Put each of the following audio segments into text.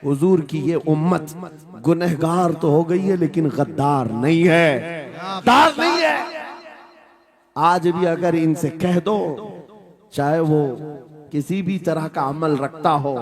हुजूर की ये उम्मत गुनहगार तो हो गई है लेकिन गद्दार नहीं है, गद्दार नहीं है। आज भी अगर इनसे कह दो, चाहे वो किसी भी तरह का अमल रखता हो,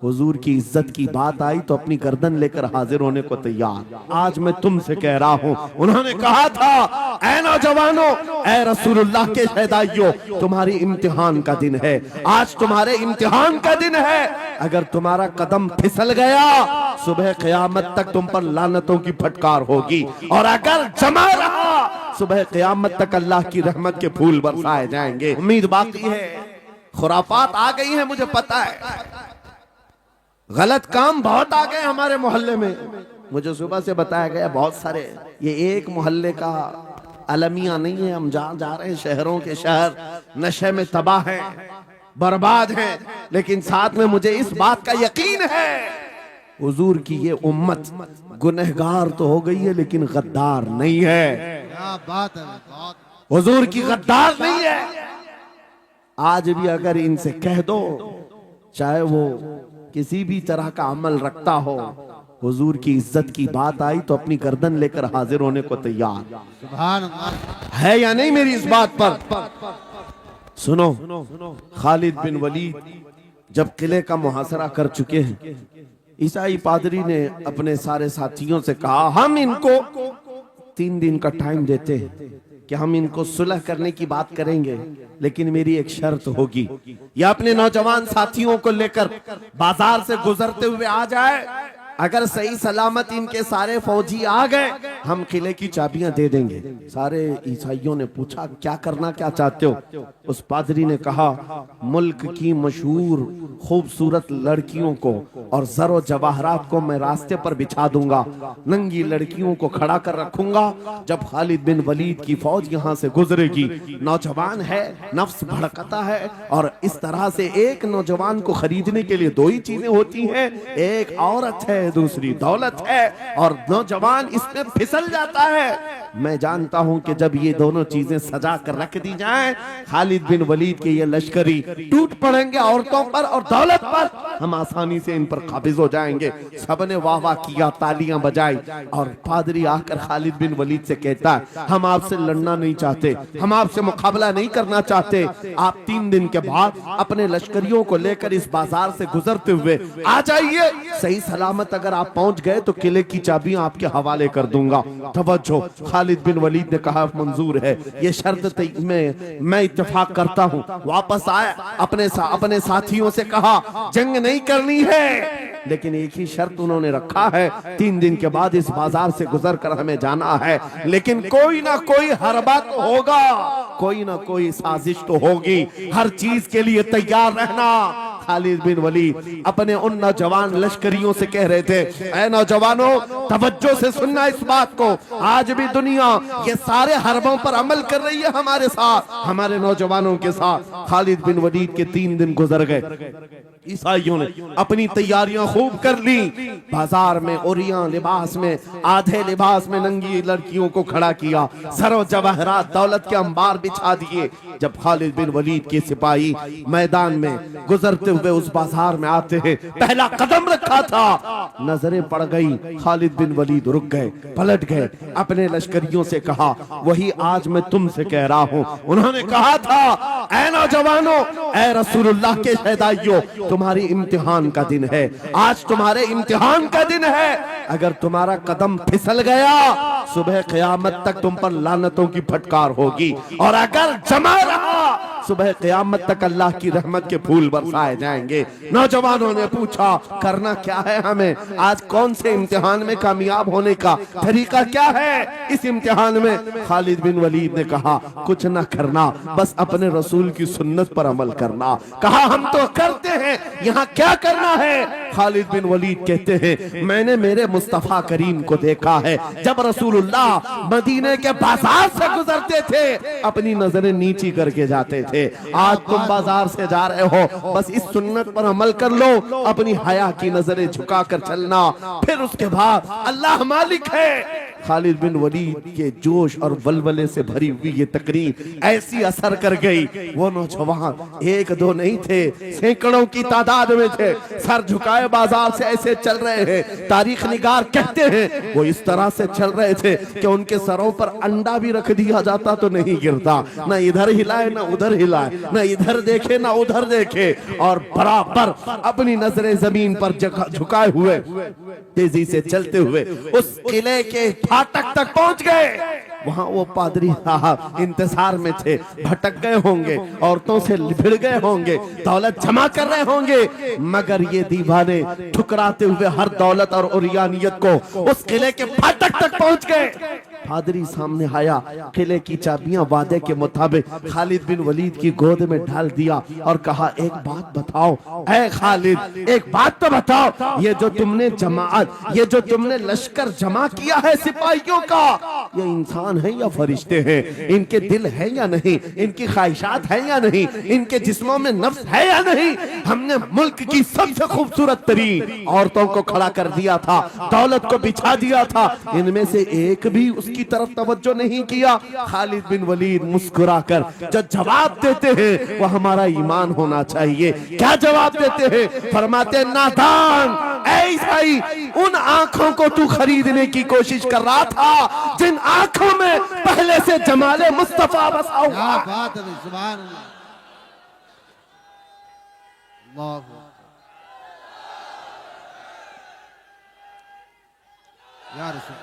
हुजूर की इज्जत की बात आई तो अपनी गर्दन लेकर हाजिर होने को तैयार। आज मैं तुमसे कह रहा हूँ, उन्होंने कहा था, ऐ नौजवानों, ऐ रसूलुल्लाह के शहदाइयों, तुम्हारी इम्तिहान का दिन है, आज तुम्हारे इम्तिहान का दिन है। अगर तुम्हारा कदम फिसल गया, सुबह क़यामत तक तुम पर लानतों की फटकार होगी, और अगर जमा रहा, सुबह क़यामत तक अल्लाह की रहमत के फूल बरसाए जाएंगे। उम्मीद बाकी है। खुराफात आ गई है, मुझे पता है, गलत काम बहुत आ गए हमारे मोहल्ले में। मुझे सुबह से बताया गया बहुत सारे, ये एक मोहल्ले का अलमिया नहीं है, हम जहाँ जा रहे हैं शहरों के शहर नशे में तबाह हैं, बर्बाद हैं, लेकिन साथ में मुझे इस बात का यकीन है, हुजूर की ये उम्मत गुनहगार तो हो गई है लेकिन गद्दार नहीं है। क्या बात है, हुजूर की गद्दार नहीं है। आज भी अगर इनसे कह दो, चाहे वो किसी भी तरह का अमल रखता हो, हुजूर की इज्जत की बात आई तो अपनी गर्दन लेकर हाजिर होने को तैयार। सुभान अल्लाह। है या नहीं मेरी इस बात पर? सुनो, खालिद बिन वलीद जब किले का मुहासरा कर चुके हैं, ईसाई पादरी ने अपने सारे साथियों से कहा, हम इनको 3 दिन का टाइम देते हैं कि हम इनको सुलह करने की बात करेंगे, लेकिन मेरी एक शर्त होगी, या अपने नौजवान साथियों को लेकर बाजार से गुजरते हुए आ जाए, अगर सही सलामत इनके सारे फौजी आ गए, हम किले की चाबियां दे देंगे। सारे ईसाइयों ने पूछा, क्या करना क्या चाहते हो? उस पादरी ने कहा, मुल्क की मशहूर खूबसूरत लड़कियों को और जरो जवाहरात को मैं रास्ते पर बिछा दूंगा, नंगी लड़कियों को खड़ा कर रखूंगा, जब खालिद बिन वलीद की फौज यहाँ से गुजरेगी, नौजवान है, नफ्स भड़कता है, और इस तरह से एक नौजवान को खरीदने के लिए 2 ही चीजें होती हैं, एक औरत है, दूसरी दौलत है, और नौजवान इसमें फिसल जाता है। मैं जानता हूं कि जब ये दोनों चीजें सजा कर रख दी जाएं, खालिद बिन वलीद के ये लश्करी टूट पड़ेंगे औरतों पर और दौलत पर, हम आसानी से इन पर काबिज हो जाएंगे। सबने वाह वाह किया, तालियां बजाई, और पादरी आकर खालिद बिन वलीद से कहता है, हम आपसे लड़ना नहीं चाहते, हम आपसे मुकाबला नहीं करना चाहते, आप 3 दिन के बाद अपने लश्करियों को लेकर इस बाजार से गुजरते हुए आ जाइए, सही सलामत अगर आप पहुंच गए तो किले की चाबियां आपके हवाले कर दूंगा। तवज्जो, खालिद बिन वलीद ने कहा, मंजूर है, ये शर्त मैं इत्तेफाक करता हूं। वापस आए, अपने साथियों से कहा, जंग नहीं करनी है, लेकिन एक ही शर्त उन्होंने रखा है, 3 दिन के बाद इस बाजार से गुजर कर हमें जाना है, लेकिन कोई ना कोई हरबा तो होगा, कोई ना कोई साजिश तो होगी, हर चीज के लिए तैयार रहना। खालिद बिन वलीद अपने उन नौजवान लश्करियों से कह रहे थे, ऐ नौजवानों, तवज्जो से सुनना इस बात को, आज भी दुनिया ये सारे हरबों पर अमल कर रही है हमारे साथ, हमारे नौजवानों के साथ। खालिद बिन वलीद के 3 दिन गुजर गए, ईसाइयों ने अपनी तैयारियां खूब कर ली, बाजार में ओरियां लिबास में, आधे लिबास में नंगी लड़कियों को खड़ा किया, सरो जवाहरात दौलत के अंबार बिछा दिए। जब खालिद बिन वलीद के सिपाही मैदान में गुजरते हुए उस बाजार में आते हैं, पहला कदम रखा था, नजरें पड़ गई, खालिद बिन वलीद रुक गए, पलट गए, अपने लश्करियों से कहा, वही आज मैं तुमसे कह रहा हूं, उन्होंने कहा था, ऐ नौजवानों, ऐ रसूलुल्लाह के शहदाइयों, तुम्हारी इम्तिहान का दिन है, आज तुम्हारे इम्तिहान का दिन है। अगर तुम्हारा कदम फिसल गया, सुबह क़यामत तक तुम पर लानतों की फटकार होगी, और अगर जमा रहा, सुबह क़यामत तक अल्लाह की रहमत के फूल बरसाए जाएंगे। नौजवानों ने पूछा, करना क्या है हमें, आज कौन से इम्तिहान में कामयाब होने का तरीका क्या है? इस इम्तिहान में खालिद बिन वलीद ने कहा, कुछ ना करना, बस अपने रसूल की सुन्नत पर अमल करना। कहा, हम तो करते हैं, यहाँ क्या करना है? खालिद बिन वलीद कहते हैं, मैंने मेरे मुस्तफा करीम को देखा है, जब रसूलुल्लाह मदीने के बाजार से गुजरते थे, अपनी नजरें नीची करके जाते थे। आज तुम बाजार से जा रहे हो, बस इस सुन्नत पर अमल कर लो, अपनी हया की नजरें झुका कर चलना, फिर उसके बाद अल्लाह मालिक है, खालिद बिन वलीद के जोश और वलवले से भरी हुई ये तकरीर ऐसी असर कर गई। वो नौजवान एक दो नहीं थे, सैकड़ों की तादाद में थे, सर झुकाए बाजार से ऐसे चल रहे हैं। तारीख निगार कहते हैं वो इस तरह से चल रहे थे कि उनके सरों पर अंडा भी रख दिया जाता तो नहीं गिरता, ना इधर हिलाए ना उधर हिलाए, ना इधर देखे ना उधर देखे, और बराबर अपनी नजरें जमीन पर झुकाए हुए तेजी से चलते हुए उस किले के फाटक तक पहुंच गए। वहां वो पादरी साहब इंतजार में थे, भटक गए होंगे, औरतों से भिड़ गए होंगे, दौलत जमा कर रहे होंगे, मगर ये दीवाने ठुकराते हुए हर दौलत और उरियानियत को उस किले के फाटक तक पहुंच गए। पादरी सामने आया, किले की चाबियां वादे के मुताबिक खालिद बिन वलीद की गोद में डाल दिया और कहा, एक बात बताओ ऐ खालिद, एक बात तो बताओ, ये जो तुमने जमात, ये जो तुमने लश्कर जमा किया है सिपाहियों का, ये इंसान है या फरिश्ते हैं? इनके दिल है या नहीं? इनकी ख्वाहिशात है या नहीं? इनके जिस्मों में नफ्स है या नहीं? हमने मुल्क की सबसे खूबसूरत तरीन औरतों को खड़ा कर दिया था, दौलत को बिछा दिया था, इनमें से एक भी उसकी तरफ तवज्जो नहीं किया। खालिद बिन वलीद मुस्कुराकर जो जवाब देते हैं वो हमारा ईमान होना चाहिए। क्या जवाब देते हैं? फरमाते, नादान ऐसा ही उन आंखों को तू खरीदने की कोशिश कर रहा था जिन आंखों में पहले से जमाले मुस्तफा बसा हुआ। क्या बात है, सुभान अल्लाह। अल्लाह या रसूल।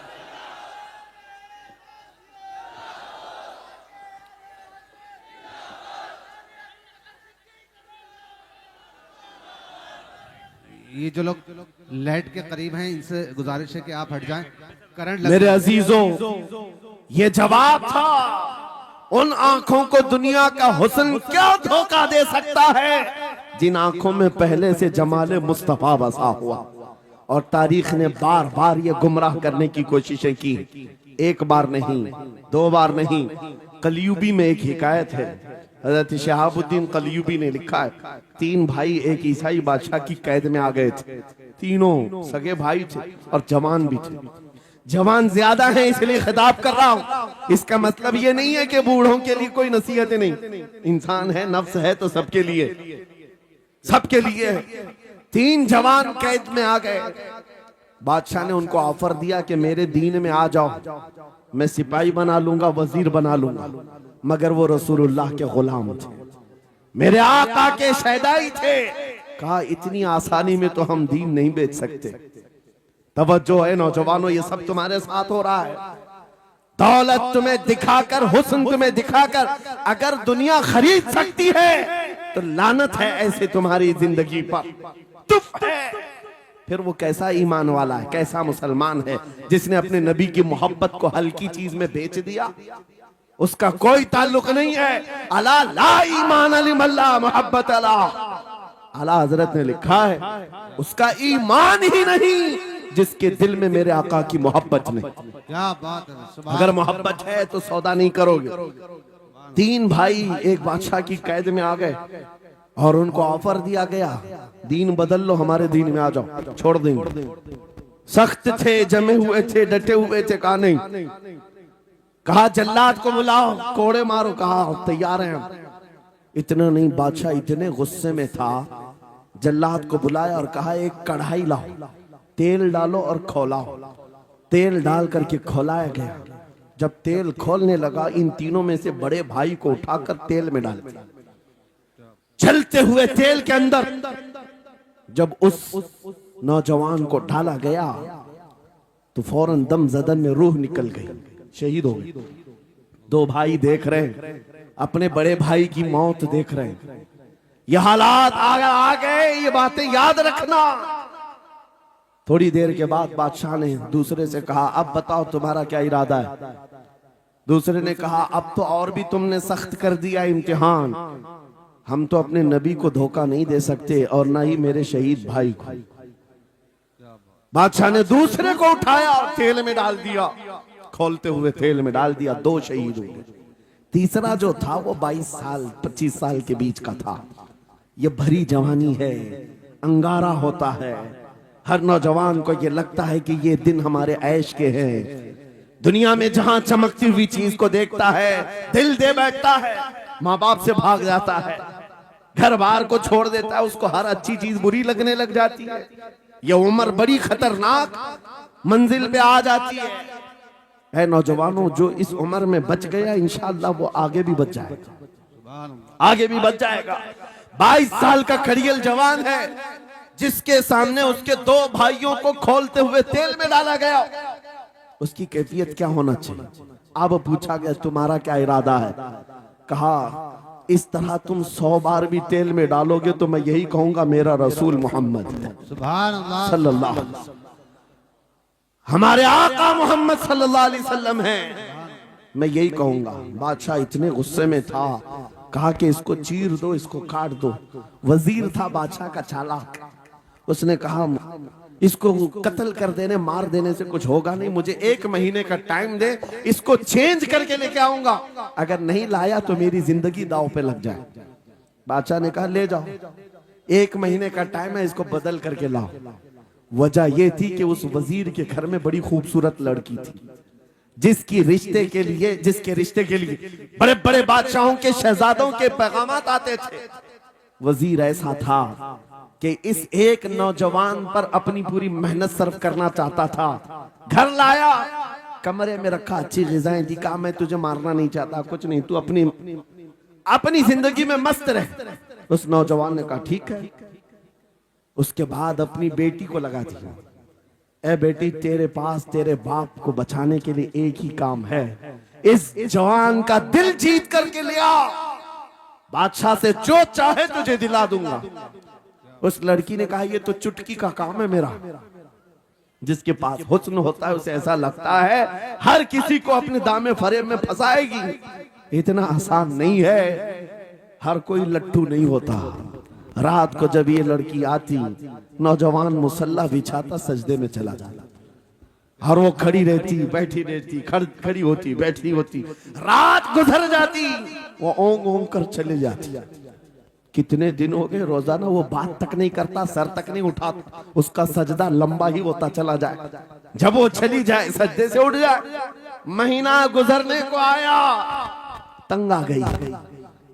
ये जो लोग लाइट के करीब हैं इनसे गुजारिश है कि आप हट जाएं, करंट लग। मेरे अजीजों, ये जवाब था। उन आंखों को दुनिया का हुस्न क्या धोखा दे सकता है जिन आंखों में पहले से जमाले मुस्तफा बसा हुआ। और तारीख ने बार बार ये गुमराह करने की कोशिशें की, एक बार नहीं, दो बार नहीं। कलयुबी में एक हिकायत है, हजरत शहाबुद्दीन कलयुबी ने लिखा है, 3 भाई एक ईसाई बादशाह की कैद में आ गए थे। तीनों सगे भाई थे और जवान भी थे। जवान ज्यादा है इसलिए खिताब कर रहा हूं। इसका मतलब ये नहीं है कि बूढ़ों के लिए कोई नसीहत नहीं, इंसान है, नफ्स है तो सबके लिए, सबके लिए। 3 जवान कैद में आ गए। बादशाह ने उनको ऑफर दिया कि मेरे दीन में आ जाओ, मैं सिपाही बना लूंगा, वजीर बना लूंगा, मगर वो रसूलुल्लाह के गुलाम थे, मेरे आका के शहदाई थे। कहा, इतनी आसानी में तो हम दीन नहीं बेच सकते। तवज्जो है नौजवानों, ये सब तुम्हारे साथ हो रहा है। दौलत तुम्हें दिखाकर, हुस्न तुम्हें दिखाकर अगर दुनिया खरीद सकती है तो लानत है ऐसे तुम्हारी जिंदगी पर। तुफ है। फिर वो कैसा ईमान वाला है, कैसा मुसलमान है जिसने अपने नबी की मोहब्बत को हल्की चीज में बेच दिया? उसका कोई ताल्लुक नहीं है। अला ला ईमान अलिमल्ला मोहब्बत अला। आला हजरत ने लिखा है, उसका ईमान ही नहीं जिसके दिल में मेरे आका की मोहब्बत नहीं। क्या बात है। अगर मोहब्बत है तो सौदा नहीं करोगे। 3 भाई एक बादशाह की कैद में आ गए और उनको ऑफर दिया गया, दीन बदल लो, हमारे दीन में आ जाओ, छोड़ देंगे। सख्त थे, जमे हुए थे, डटे हुए थे। कहा नहीं। कहा जल्लाद को बुलाओ, कोड़े मारो। कहा तैयार हैं। इतना नहीं, बादशाह इतने गुस्से में था, जल्लाद को बुलाया और कहा एक कढ़ाई लाओ, तेल डालो और खौलाओ। तेल डाल करके खौलाया गया। जब तेल खोलने लगा, इन तीनों में से बड़े भाई को उठाकर तेल में डाल दिया। चलते हुए तेल के अंदर जब उस नौजवान को डाला गया तो फौरन दम जदन में रूह निकल गई, शहीद हो गए। 2 भाई देख रहे हैं, अपने बड़े भाई की मौत देख रहे हैं। ये हालात आ गए, ये बातें याद रखना। थोड़ी देर के बाद बादशाह ने दूसरे से कहा, अब बताओ तुम्हारा क्या इरादा है? दूसरे ने कहा, अब तो और भी तुमने सख्त कर दिया इम्तिहान, हम तो अपने नबी को धोखा नहीं दे सकते और ना ही मेरे शहीद भाई को। बादशाह ने दूसरे को उठाया और तेल में डाल दिया, खोलते हुए तेल में डाल दिया। 2 शहीद हुए। तीसरा जो था वो 22 साल 25 साल के बीच का था। ये भरी जवानी है, अंगारा होता है। हर नौजवान को ये लगता है कि ये दिन हमारे ऐश के हैं। दुनिया में जहां चमकती हुई चीज को देखता है दिल दे बैठता है, माँ बाप से भाग जाता है, घर बार को छोड़ देता है, उसको हर अच्छी चीज बुरी लगने लग जाती है। ये उम्र बड़ी खतरनाक मंजिल पे आ जाती है। ऐ नौजवानों, जो इस उम्र में बच गया इंशाअल्लाह वो आगे भी बच जाएगा, आगे भी बच जाएगा। 22 साल का खड़ियल जवान है जिसके सामने उसके 2 भाइयों को खोलते हुए तेल में डाला गया, उसकी कैफियत क्या होना चाहिए? अब पूछा गया तुम्हारा क्या इरादा है? कहा इस तरह तुम 100 बार भी तेल में डालोगे तो मैं यही कहूंगा मेरा रसूल मोहम्मद सुभान अल्लाह सल्लल्लाहु अलैहि वसल्लम, हमारे आका मोहम्मद सल्लल्लाहु अलैहि वसल्लम है, मैं यही कहूंगा। बादशाह इतने गुस्से में था, कहा कि इसको चीर दो, इसको काट दो। वजीर था बादशाह का चालाक, उसने कहा इसको कत्ल कर देने मार देने से कुछ होगा नहीं, मुझे 1 महीने का टाइम दे, इसको चेंज करके लेके आऊंगा, अगर नहीं लाया तो मेरी जिंदगी दांव पे लग जाए। बादशाह ने कहा ले जाओ, 1 महीने का टाइम है, इसको बदल करके लाओ। वजह यह थी कि उस वजीर के घर में बड़ी खूबसूरत लड़की थी जिसके रिश्ते के लिए बड़े बड़े बादशाहों के शहजादों के पैगामात आते थे। वजीर ऐसा था कि इस एक नौजवान पर अपनी पूरी मेहनत सर्व करना चाहता था। घर लाया, कमरे में रखा, अच्छी ग़िज़ाएं दी, कहा मैं तुझे मारना नहीं चाहता, कुछ नहीं, तू अपनी जिंदगी में मस्त रह। उस नौजवान ने कहा ठीक है। उसके बाद अपनी बेटी को लगा दिया, ए बेटी तेरे पास तेरे बाप को बचाने के लिए एक ही काम है, इस जवान का दिल जीत करके लिया, बादशाह से जो चाहे तुझे दिला दूंगा। उस लड़की ने कहा ये तो चुटकी का काम है मेरा। जिसके पास हुस्न होता है उसे ऐसा लगता है हर किसी को अपने दामे फरेब में फंसाएगी। इतना आसान नहीं है, हर कोई लट्टू नहीं होता। रात को जब ये लड़की आती, नौजवान मुसल्ला बिछाता, सजदे में चला जाता, और वो खड़ी रहती बैठी रहती, खड़ी होती बैठी होती, रात गुजर जाती, वो ओंग ओंग कर चले जाती। कितने दिन हो गए, रोजाना वो बात तक नहीं करता, सर तक नहीं उठाता, उसका सजदा लंबा ही होता चला जाए। जब वो चली जाए सजदे से उठ जाए। महीना गुजरने को आया, तंग आ गई,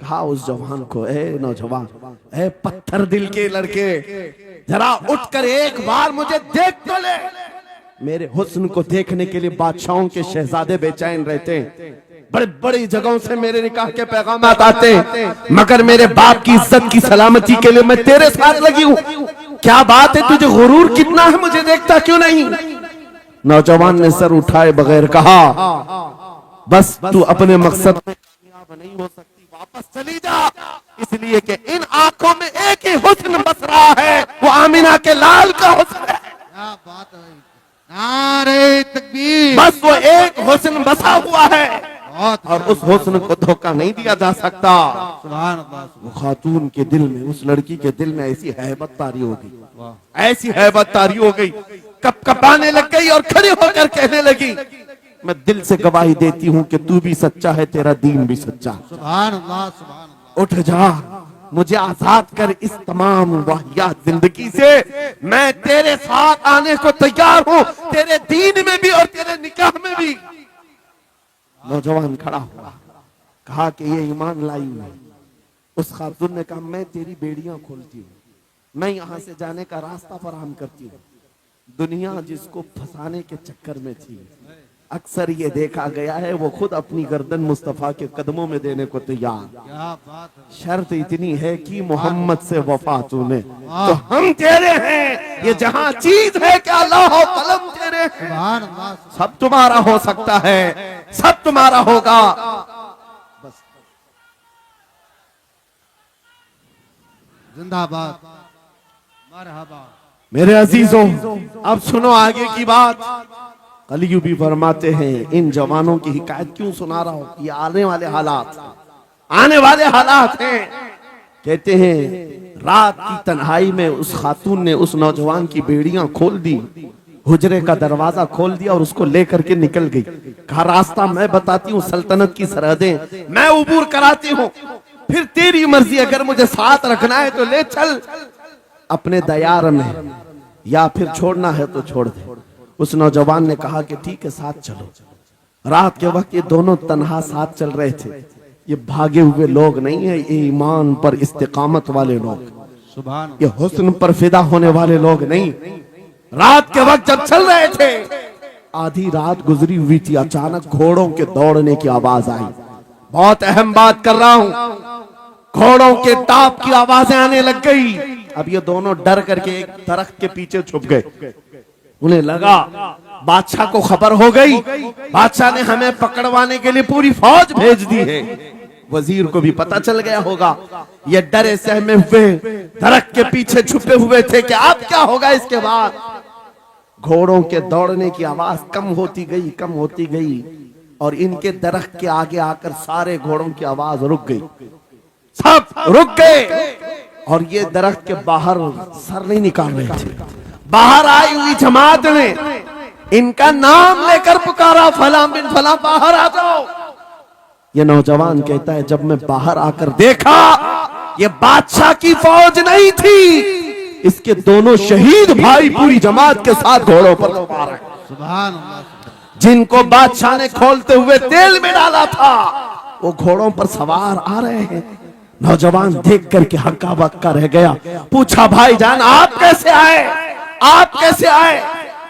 कहा उस जवान को, ए नौजवान, ए पत्थर दिल के लड़के, जरा उठकर एक बार मुझे देख तो ले। मेरे हुस्न को देखने के लिए बादशाहों के शहजादे बेचैन रहते हैं, बड़े बड़ी जगहों से मेरे निकाह के पैगाम आते हैं, मगर मेरे बाप की इज्जत की सलामती के लिए मैं तेरे साथ लगी हूँ। क्या बात है, तुझे गुरूर कितना है, मुझे देखता क्यों नहीं? नौजवान ने सर उठाए बगैर कहा, बस तू अपने मकसद में कामयाब नहीं हो सकती, वापस चली जा, इसलिए कि इन आंखों में एक ही हुस्न बस रहा है, वो आमिना के लाल का हुस्न है। क्या बात है, नारे तकबीर, बस वो एक हुस्न बसा हुआ है और उस हुस्न को धोखा नहीं दिया जा सकता। सुभान अल्लाह, वो खातून के दिल में, उस लड़की के दिल में ऐसी हैबत तारी हो गई, ऐसी हैबत तारी हो गई, कपकपाने लग गई और खड़ी होकर कहने लगी, मैं दिल से गवाही देती हूँ कि तू भी सच्चा है, तेरा दीन भी सच्चा। सुभान अल्लाह, सुभान अल्लाह। उठ जा, मुझे आजाद कर इस तमाम वाहियात जिंदगी से, मैं तेरे साथ आने को तैयार हूँ, तेरे दीन में भी और तेरे निकाह में भी। नौजवान खड़ा हुआ, कहा कि ये ईमान लाई हुई। उस खातून ने कहा मैं तेरी बेड़ियां खोलती हूँ, मैं यहाँ से जाने का रास्ता फराहम करती हूँ। दुनिया जिसको फंसाने के चक्कर में थी, अक्सर ये देखा गया है वो खुद अपनी गर्दन मुस्तफा के कदमों में देने को तैयार। क्या बात है, शर्त इतनी है कि मोहम्मद से वफा तूने तो हम तेरे हैं, ये जहां चीज है कि अल्लाह कलम तेरे हैं। सुभान अल्लाह, सब तुम्हारा हो सकता है, सब तुम्हारा होगा। बस जिंदाबाद, मरहबा। मेरे अजीजों, अब सुनो आगे की बात। कलियू भी फरमाते हैं, इन जवानों की हिकायत क्यों सुना रहा हूं, ये आने वाले हालात हैं। कहते हैं रात की तन्हाई में उस खातून ने उस नौजवान की बेड़ियां खोल दी, हुजरे का दरवाजा खोल दिया और उसको लेकर के निकल गई। कहा रास्ता मैं बताती हूँ, सल्तनत की सरहदें मैं उबूर कराती हूँ, फिर तेरी मर्जी, अगर मुझे साथ रखना है तो ले चल अपने दयार में, या फिर छोड़ना है तो छोड़ दे। उस नौजवान ने कहा कि ठीक है साथ चलो। रात के वक्त ये दोनों तन्हा साथ चल रहे थे। ये भागे हुए लोग नहीं है, ये ईमान पर इस्तिकामत वाले लोग, सुभान ये हुस्न पर फिदा होने वाले लोग नहीं। रात के वक्त जब चल रहे थे, आधी रात गुजरी हुई थी, अचानक घोड़ों के दौड़ने की आवाज आई। बहुत अहम बात कर रहा हूं। घोड़ों के टाप की आवाजें आने लग गई। अब ये दोनों डर करके एक दरख्त के पीछे छुप गए। उन्हें लगा बादशाह को खबर हो गई, बादशाह ने हमें पकड़वाने के लिए पूरी फौज भेज दी है। वजीर को भी पता चल गया होगा। ये डरे सहमे हुए दरख्त के पीछे छुपे हुए थे कि अब क्या होगा इसके बाद। घोड़ों के दौड़ने की आवाज कम होती गई, कम होती गई, और इनके दरख्त के आगे आकर सारे घोड़ों की आवाज रुक गई। सब रुक गए और ये दरख्त के बाहर सर नहीं निकाल रहे थे। बाहर आई हुई जमात ने इनका नाम लेकर पुकारा, फला बिन फला बाहर आ जाओ। ये नौजवान कहता है, जब मैं बाहर आकर देखा, ये बादशाह की फौज नहीं थी, इसके दोनों शहीद भाई पूरी जमात के साथ घोड़ों पर सवार हैं। सुभान अल्लाह। जिनको बादशाह ने खोलते हुए तेल में डाला था, वो घोड़ों पर सवार आ रहे हैं। नौजवान देख करके हक्का बक्का रह गया। पूछा, भाईजान आप कैसे आए, आप कैसे आए?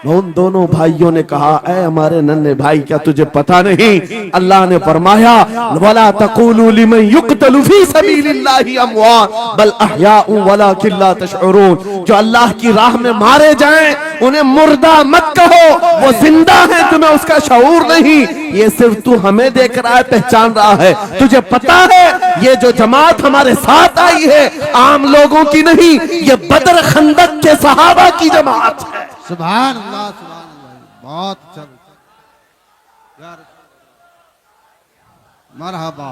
उन दोनों भाइयों ने कहा, ऐ हमारे नन्हे भाई, क्या तुझे पता नहीं, अल्लाह ने फरमाया, वला तक़ूलू लिमन युक़तलु फी सबीलिल्लाहि अमवात बल अहयाउ वलाकिन ला तशउरून। जो अल्लाह की राह में मारे जाएं, उन्हें मुर्दा मत कहो, वो जिंदा है, तुम्हें उसका शऊर नहीं। ये सिर्फ तू हमें देख रहा है, पहचान रहा है। तुझे पता है ये जो जमात हमारे साथ आई है, आम लोगों की नहीं, ये बदर खंदक के सहाबा की जमात है। सुभान अल्लाह, सुभान अल्लाह। बहुत अच्छा यार, मरहबा।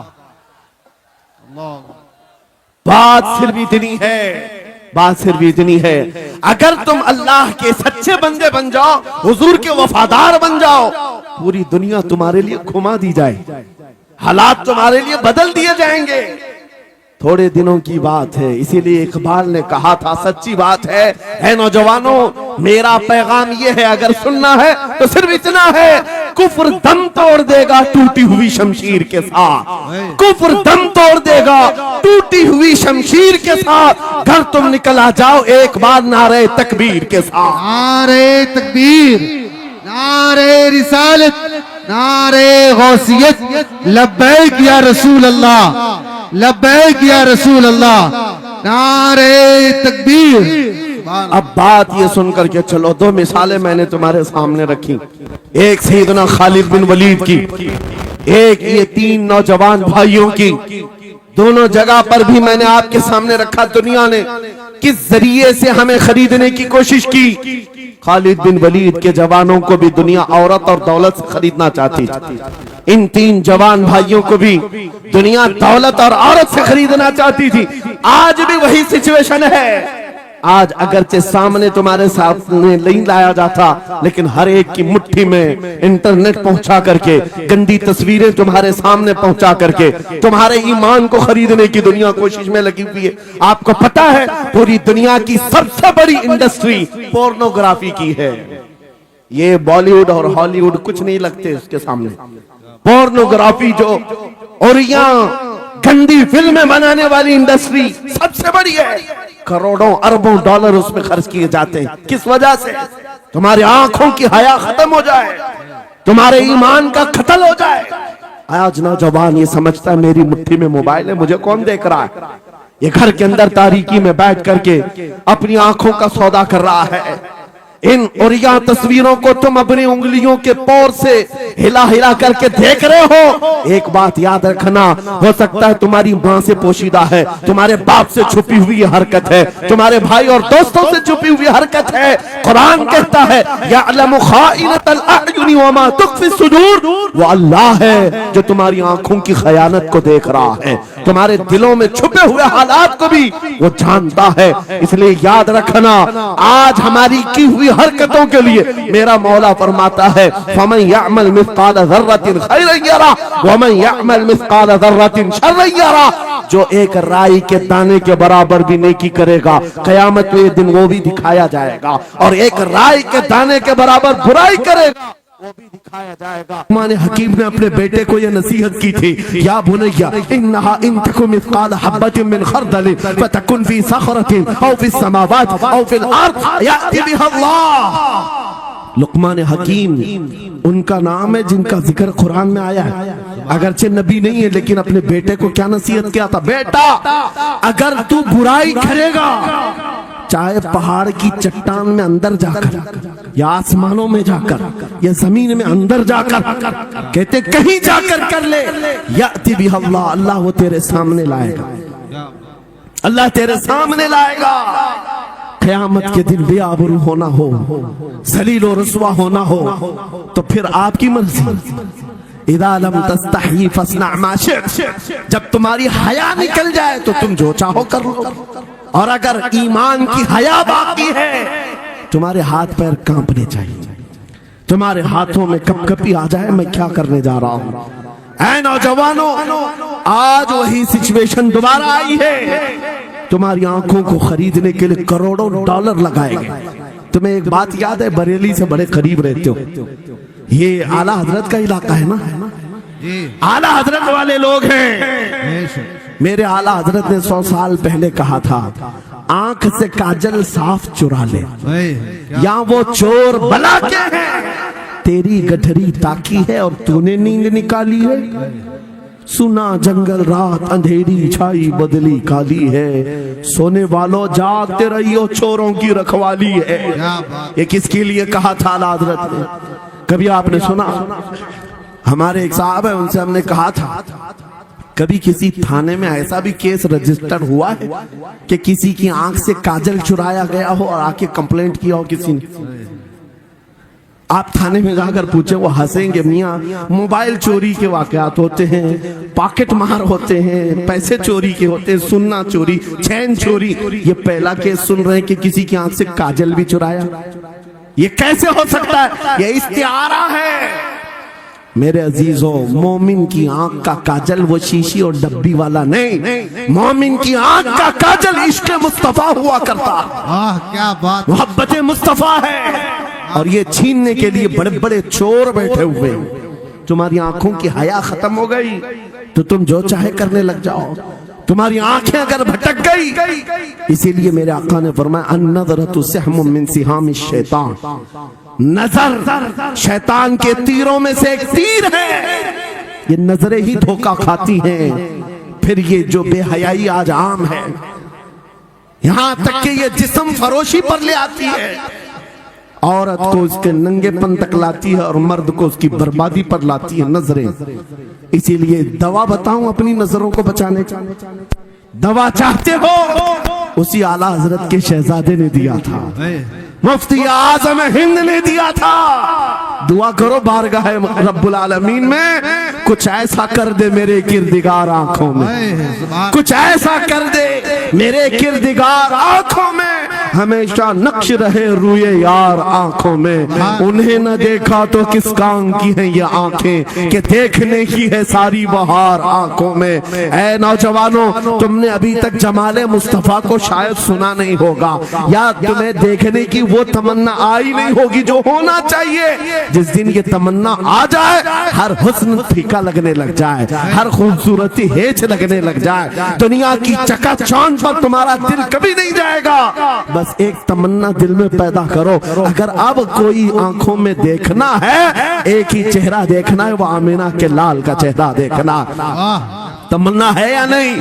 अल्लाह। बात सिर्फ इतनी है, बात सिर्फ इतनी है, अगर तुम अल्लाह के सच्चे बंदे बन जाओ, हुजूर के वफादार बन जाओ, पूरी दुनिया तुम्हारे लिए घुमा दी जाए, हालात तुम्हारे लिए बदल दिए जाएंगे। थोड़े दिनों की बात है, इसीलिए इकबाल ने कहा था, सच्ची बात है नौजवानों, मेरा पैगाम ये है, अगर सुनना है तो सिर्फ इतना है, कुफ्र दम तोड़ देगा टूटी हुई शमशीर के साथ। कुफ्र दम तोड़ देगा टूटी हुई शमशीर के साथ। घर तुम निकल आ जाओ एक बार नारे तकबीर के साथ। नारे तकबीर, नारे रिसालत, नारे गौसियत, लब्बैक या रसूल अल्लाह, लब्बैक या रसूल अल्लाह, नारे तकबीर। अब बात ये सुनकर के चलो, दो मिसालें मैंने तुम्हारे सामने रखी, एक सैयदना खालिद बिन वलीद की, एक ये तीन नौजवान भाइयों की। दोनों जगह पर भी मैंने आपके सामने रखा, दुनिया ने किस जरिए से हमें खरीदने की कोशिश की। खालिद बिन वलीद के जवानों को भी दुनिया औरत और दौलत से खरीदना चाहती थी। इन तीन जवान भाइयों को भी दुनिया दौलत और औरत से खरीदना चाहती थी। आज भी वही सिचुएशन है। आज अगरचे सामने तुम्हारे सामने नहीं लाया जाता, लेकिन हर एक की मुट्ठी में इंटरनेट पहुंचा करके, गंदी तस्वीरें तुम्हारे सामने पहुंचा करके तुम्हारे ईमान को खरीदने की दुनिया कोशिश में लगी हुई है। आपको पता है पूरी दुनिया की सबसे बड़ी इंडस्ट्री पोर्नोग्राफी की है। ये बॉलीवुड और हॉलीवुड कुछ नहीं लगते उसके सामने। पोर्नोग्राफी जो और यहाँ गंदी फिल्में बनाने वाली इंडस्ट्री सबसे बड़ी है। करोड़ों अरबों डॉलर उसमें खर्च किए जाते हैं। किस वजह से? तुम्हारी आंखों की हया खत्म हो जाए, तुम्हारे ईमान का कत्ल हो जाए। आज नौजवान ये समझता है मेरी मुट्ठी में मोबाइल है, मुझे कौन देख रहा है। ये घर के अंदर तारीकी में बैठ करके अपनी आंखों का सौदा कर रहा है। इन और यह तस्वीरों को तुम अपनी उंगलियों के पोर से हिला हिला करके देख रहे हो। एक बात याद रखना, हो सकता है तुम्हारी माँ से पोशीदा है, तुम्हारे बाप से छुपी हुई हरकत है, तुम्हारे भाई और दोस्तों से छुपी हुई हरकत है। कुरान कहता है यअलमु खाइनतल अयुनि वमा तुख्फी सुदूर, वो अल्लाह है जो तुम्हारी आंखों की खयानत को देख रहा है, तुम्हारे दिलों में छुपे हुए हालात को भी वो जानता है। इसलिए याद रखना, आज हमारी की हुई हरकतों के लिए मेरा मौला फरमाता है फमन यअमल मिस्काल ज़र्रतिन खैरन यरा वमन यअमल मिस्काल ज़र्रतिन शर्रन यरा। जो एक राई के दाने के बराबर भी नेकी करेगा, कयामत के दिन वो भी दिखाया जाएगा, और एक राई के दाने के बराबर बुराई करेगा, वो भी दिखाया जाएगा। लुक़मान हकीम ने अपने बेटे को यह नसीहत की थी, या बुनय्या इन्नहा इन तकुन मिस्क़ाल हब्बतिन मिन खरदलिन फतकुन फी सखरतिन औ फिस समावात औ फिल अर्द याति बिहा अल्लाह। लुक़मान हकीम उनका नाम है जिनका जिक्र कुरान में आया है। अगरचे नबी नहीं है, लेकिन अपने बेटे को क्या नसीहत किया था, बेटा अगर तू बुराई करेगा, चाहे पहाड़ की चट्टान में अंदर जाकर या आसमानों में जाकर या जमीन में अंदर जाकर, कहते कहीं जाकर कर ले, याति बिहा अल्लाह, अल्लाह वो तेरे सामने लाएगा, अल्लाह तेरे सामने लाएगा। क़यामत के दिन बेआबरू होना हो, ज़लील और रुस्वा होना हो, तो फिर आपकी मर्जी। इज़ा लम तस्तही फस्ना मा शि'त, जब तुम्हारी हया निकल जाए तो तुम जो चाहो कर लो। और अगर ईमान की हया बाकी है, तुम्हारे हाथ पैर कांपने चाहिए, तुम्हारे हाथों में कपकपी आ जाए, मैं क्या करने जा रहा हूं। ऐ नौजवानों, आज वही सिचुएशन दोबारा आई है। तुम्हारी आंखों को खरीदने के लिए करोड़ों डॉलर लगाए गए। तुम्हें एक बात याद है, बरेली से बड़े करीब रहते हो, ये आला हजरत का इलाका है ना, आला हजरत वाले लोग हैं। मेरे आला हजरत ने 100 साल पहले कहा था, आंख से काजल साफ चुरा ले, या वो चोर बला के हैं, तेरी गठरी ताकी है और तूने नींद निकाली है। सुना जंगल रात अंधेरी छाई बदली काली है, सोने वालों जागते रहियो चोरों की रखवाली है। ये किसके लिए कहा था आला हजरत ने? कभी आपने सुना? हमारे एक साहब है, उनसे हमने कहा था, कभी किसी थाने में ऐसा भी केस रजिस्टर हुआ है कि किसी की आंख से काजल चुराया गया हो और आके कंप्लेंट किया हो किसी ने? आप थाने में जाकर पूछे, वो हंसेंगे। मियाँ, मोबाइल चोरी के वाकयात होते हैं, पॉकेट मार होते हैं, पैसे चोरी के होते हैं, सुन्ना चोरी, चैन चोरी। ये पहला केस सुन रहे हैं कि किसी की आंख से काजल भी चुराया। ये कैसे हो सकता है? ये इस्तिआरा है। मेरे अजीजों, मोमिन की आंख का काजल वो शीशी और डब्बी वाला नहीं, मोमिन की आंख का काजल इश्क मुस्तफा हुआ करता। क्या बात, मोहब्बत मुस्तफा है। और ये छीनने के लिए बड़े बड़े चोर बैठे हुए हैं। तुम्हारी आंखों की हया खत्म हो गई तो तुम जो चाहे करने लग जाओ। तुम्हारी आंखें अगर भटक गई, इसीलिए मेरे आका ने फरमाया, अन-नज़रतु सहमुम मिन सिहामिश शैतान, नजर शैतान के तीरों में से एक तीर है। ये नजरें ही धोखा खाती हैं। फिर ये जो बेहयाई आज आम है, यहां तक कि ये जिस्म फरोशी पर ले आती है, औरत को उसके नंगेपन तक लाती है और मर्द को उसकी बर्बादी पर लाती है नजरें। इसीलिए दवा बताऊं अपनी नजरों को बचाने का? दवा चाहते हो? उसी आला हजरत के शहजादे ने दिया था, मुफ्ती आजम हिंद ने दिया था। दुआ करो बारगाह रब्बुल आलमीन में, कुछ ऐसा कर दे मेरे किरदिगार आंखों में, कुछ ऐसा कर दे मेरे किरदिगार आंखों में, हमेशा नक्श रहे रुए यार आंखों में। उन्हें न देखा तो किस काम की है ये आंखें, कि देखने की है सारी बहार आंखों में। ऐ नौजवानों, तुमने अभी तक जमाले मुस्तफा को शायद सुना नहीं होगा, या तुम्हें देखने की वो तमन्ना आई नहीं होगी जो होना चाहिए। जिस दिन ये तमन्ना आ जाए, हर हुस्न फीका लगने लग जाए, हर खूबसूरती हेच लगने लग जाए, दुनिया की चकाचौंध पर तुम्हारा दिल कभी नहीं जाएगा। बस एक तमन्ना दिल में पैदा करो, अगर अब कोई आंखों में देखना है, एक ही चेहरा देखना है, वो आमिना के लाल का चेहरा देखना। तमन्ना है या नहीं?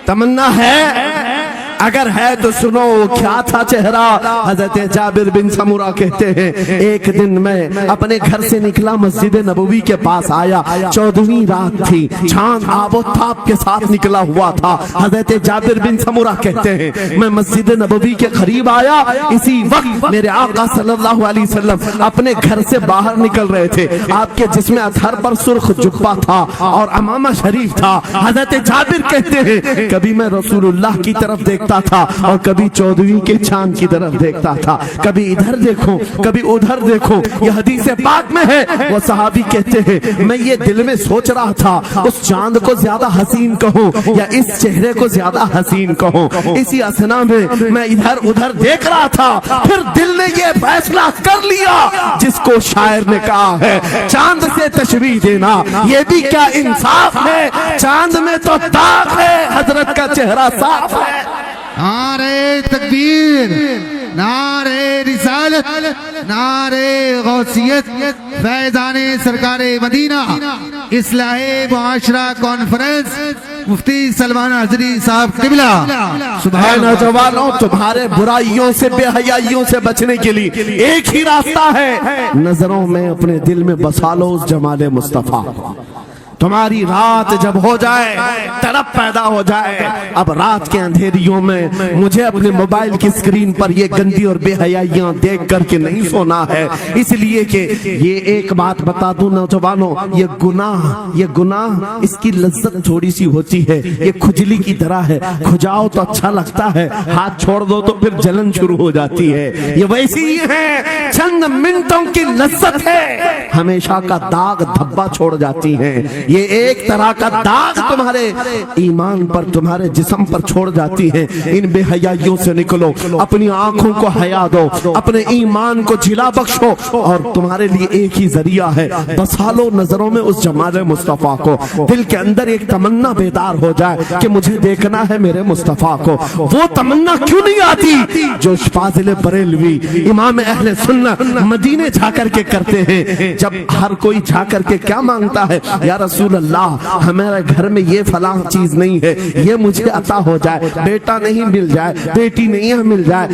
तमन्ना है? अगर है तो सुनो, क्या था चेहरा? हजरत जाबिर बिन समुरा कहते हैं, एक दिन मैं अपने घर से निकला, मस्जिद नबवी के पास आया, 14वीं रात थी, चांद आबोताब के साथ निकला हुआ था। हजरत जाबिर बिन समुरा कहते हैं, मैं मस्जिद नबवी के करीब आया, इसी वक्त मेरे आका सल्लल्लाहु अलैहि वसल्लम अपने घर से बाहर निकल रहे थे। आपके जिस्म अतहर पर सुर्ख जुब्बा था और अमामा शरीफ था। हजरत जाबिर कहते हैं, कभी मैं रसूलुल्लाह की तरफ देखता देखता था और कभी 14वीं के चांद की तरफ देखता था, कभी इधर देखो कभी उधर देखो। यह हदीस पाक में है। वो सहाबी कहते हैं मैं ये दिल में सोच रहा था उस चांद को ज्यादा हसीन कहूं या इस चेहरे को ज्यादा हसीन कहूं। इसी असना में मैं इधर उधर देख रहा था, फिर दिल ने ये फैसला कर लिया जिसको शायर ने कहा है चांद से तशबीह देना ये भी क्या इंसाफ है, चांद में तो दाग है, हजरत का चेहरा साफ है। नारे तकबीर, नारे रिसालत, नारे गौसियत, फैज़ाने सरकारे मदीना, इस्लाहे मुआशरा कॉन्फ्रेंस, मुफ्ती सलमान हजरी साहब किबला। सुभान नौजवानों, तुम्हारे बुराइयों से बेहयाइयों से बचने के लिए एक ही रास्ता है, नजरों में अपने दिल में बसा लो उस जमाले मुस्तफा। तुम्हारी रात जब हो जाए, तड़प पैदा हो जाए, अब रात के अंधेरियों में मुझे अपने मोबाइल की स्क्रीन पर ये गंदी और बेहयाइयां देख करके नहीं सोना है। इसलिए कि ये एक बात बता दूं नौजवानों, ये गुनाह इसकी लज्जत थोड़ी सी होती है, ये खुजली की तरह है। खुजाओ तो अच्छा लगता है, हाथ छोड़ दो तो फिर जलन शुरू हो जाती है। ये वैसी ही है, चंद मिनटों की लज्जत है, हमेशा का दाग धब्बा छोड़ जाती है। ये एक तरह का दाग तुम्हारे ईमान पर, तुम्हारे जिस्म पर छोड़ जाती है। इन बेहयाइयों से निकलो, अपनी आंखों को हया दो, अपने ईमान को जिला बख्शो, और तुम्हारे लिए एक ही जरिया है, बसा लो नजरों में उस जमाले मुस्तफा को। दिल के अंदर एक तमन्ना बेदार हो जाए कि मुझे देखना है मेरे मुस्तफा को। वो तमन्ना क्यों नहीं आती जो फाजिल बरेलवी इमाम अहले सुन्नत मदीने जाकर के करते हैं। जब हर कोई जाकर के क्या मांगता है, या रसूल अल्लाह हमारे घर में ये फलां चीज नहीं है, ये मुझे अता हो जाए, बेटा नहीं मिल जाए, बेटी नहीं मिल जाए,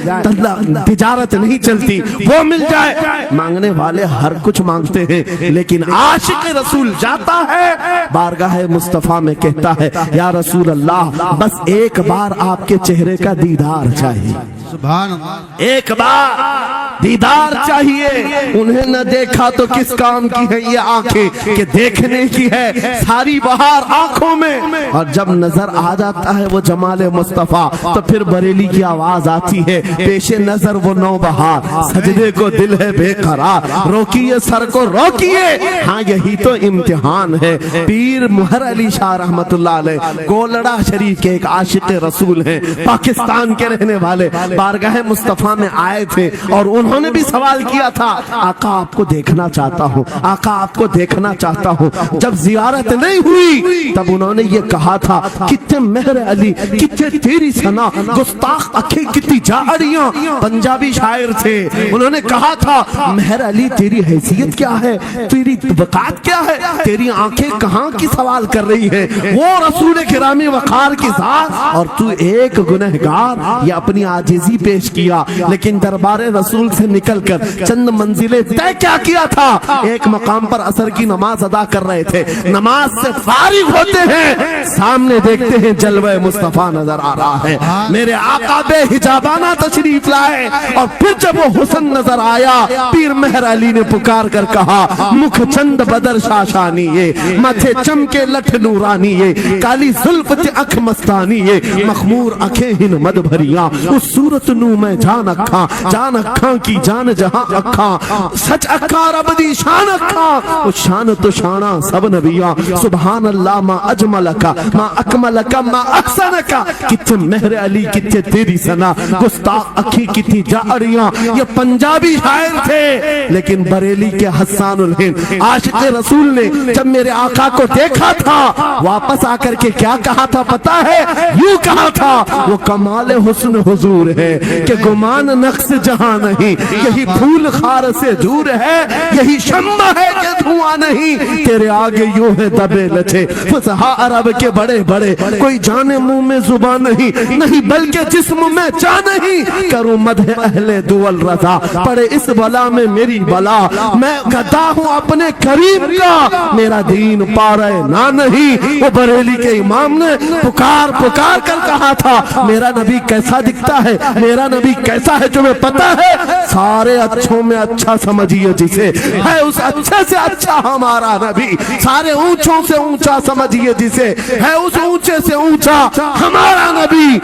तिजारत नहीं चलती वो मिल जाए। मांगने वाले हर कुछ मांगते हैं, लेकिन आशिक रसूल जाता है बारगाह मुस्तफा में, कहता है या रसूल अल्लाह बस एक बार आपके चेहरे का दीदार चाहिए, सुभान अल्लाह, एक बार दीदार चाहिए। उन्हें न देखा तो किस काम की है ये आंखें कि देखने की है सारी बहार आंखों में। और जब नजर आ जाता है वो जमाले मुस्तफा तो फिर बरेली की आवाज आती है, पेशे नजर वो नौ बहार, सजदे को दिल है बेकरार, रोकिए सर को रोकिए, हाँ यही तो इम्तिहान है। पीर मुहर अली शाह रहमतुल्लाह अलैह गोलड़ा शरीफ के एक आशिक रसूल हैं, पाकिस्तान के रहने वाले, बारगाह मुस्तफा में आए थे और उन्होंने भी सवाल किया था, आका आपको देखना चाहता हूँ, आका आपको देखना चाहता हूँ। जब जियारत नहीं हुई तब उन्होंने ये कहा था, कितने मेहर अली, कितने तेरी सना, गुस्ताख अखे कितनी जाड़ियां। पंजाबी शायर थे, उन्होंने कहा था मेहर अली तेरी हैसियत क्या है, तेरी वकात क्या है, तेरी आंखें कहाँ की सवाल कर रही है, वो रसूल किरामी वकार की जात, और तू एक गुनहगार। ये अपनी आजिजी पेश किया, लेकिन दरबारे रसूल से निकलकर चंद मंजिलें तय क्या किया था। एक मकाम पर असर की नमाज अदा कर रहे थे, नमाज से फारिग होते हैं, सामने देखते हैं जलवे मुस्तफा नजर आ रहा है, मेरे आका बेहिजाबाना तशरीफ लाए। और फिर जब वो हुस्न नजर आया, पीर मेहर अली ने पुकार कर कहा, मुख चंद बदर शाशानी ये, माथे चमके लठ नूरानी ये, काली जुल्फ अख मस्तानी ये, मखमूर अखे हिन मद भरिया, उस सूरत नू मैं जान अखा की जान जहां अखा, सच अखा रब दी शान अखा, उस शान तो शाना सब नबिया, सुभान अल्लाह मा अजमल का मा अकमल का मा अहसन का। कितने मेहर अली कितने तेरी सना, गुस्ताख अखी कितनी जाड़ियां। ये पंजाबी शायर थे, लेकिन बरेली के हस्सानुल हिंद आशिक रसूल ने जब मेरे आका को देखा था, वापस आकर के क्या कहा था पता है, यूं कहा था, वो कमाल हुस्न हुजूर है कि गुमान नक्श जहां नहीं, यही फूल खार से दूर है, यही शम्मा है कि धुआं नहीं, तेरे आगे यूं है दबे लचे फुसहा अरब के बड़े बड़े, कोई जाने मुंह में जुबान नहीं, नहीं बल्कि जिस्म में जा नहीं, करूं मदह अहले दुअल रजा, पड़े इस बला में मेरी बला, मैं गदा हूं अपने करीब का, मेरा दीन पा रहे ना नहीं। वो बरेली के इमाम ने पुकार पुकार कर कहा था, मेरा नबी कैसा दिखता है, मेरा नबी कैसा है तुम्हें पता है, सारे अच्छों में अच्छा समझिए जिसे, है उस अच्छे से अच्छा हमारा नबी, सारे ऊंचों से ऊंचा समझिए जिसे, है उस ऊंचे से ऊंचा हमारा नबी।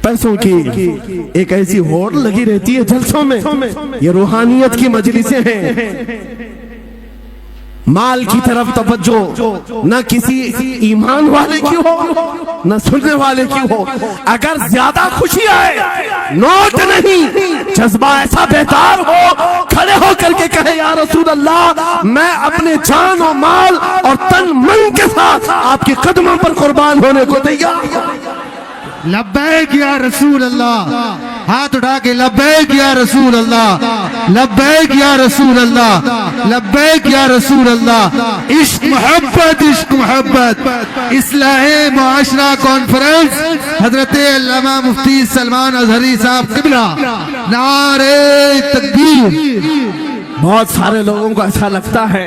पैसों की एक ऐसी होड़ लगी रहती है जलसों में। ये रूहानियत की मजलिसें हैं। माल की तरफ तवज्जो न किसी ईमान वाले की हो न सुनने वाले की हो। अगर ज्यादा खुशी आए नोट नहीं, जज्बा ऐसा बेदार हो, खड़े हो करके कहे या रसूल अल्लाह मैं अपने जान और माल और तन मन के साथ आपके कदमों पर कुर्बान होने को तैयार। लब्बैक या रसूल अल्लाह, हाथ उठा के लब्बैक या रसूल अल्लाह, लब्बैक या रसूल अल्लाह, लब्बैक या रसूल अल्लाह। इश्क मोहब्बत, इश्क मोहब्बत। इस्लाहे मुआशरा कॉन्फ्रेंस हजरत अल्लामा मुफ्ती सलमान अजहरी साहब किबला, नारे तकबीर। बहुत सारे लोगों को ऐसा लगता है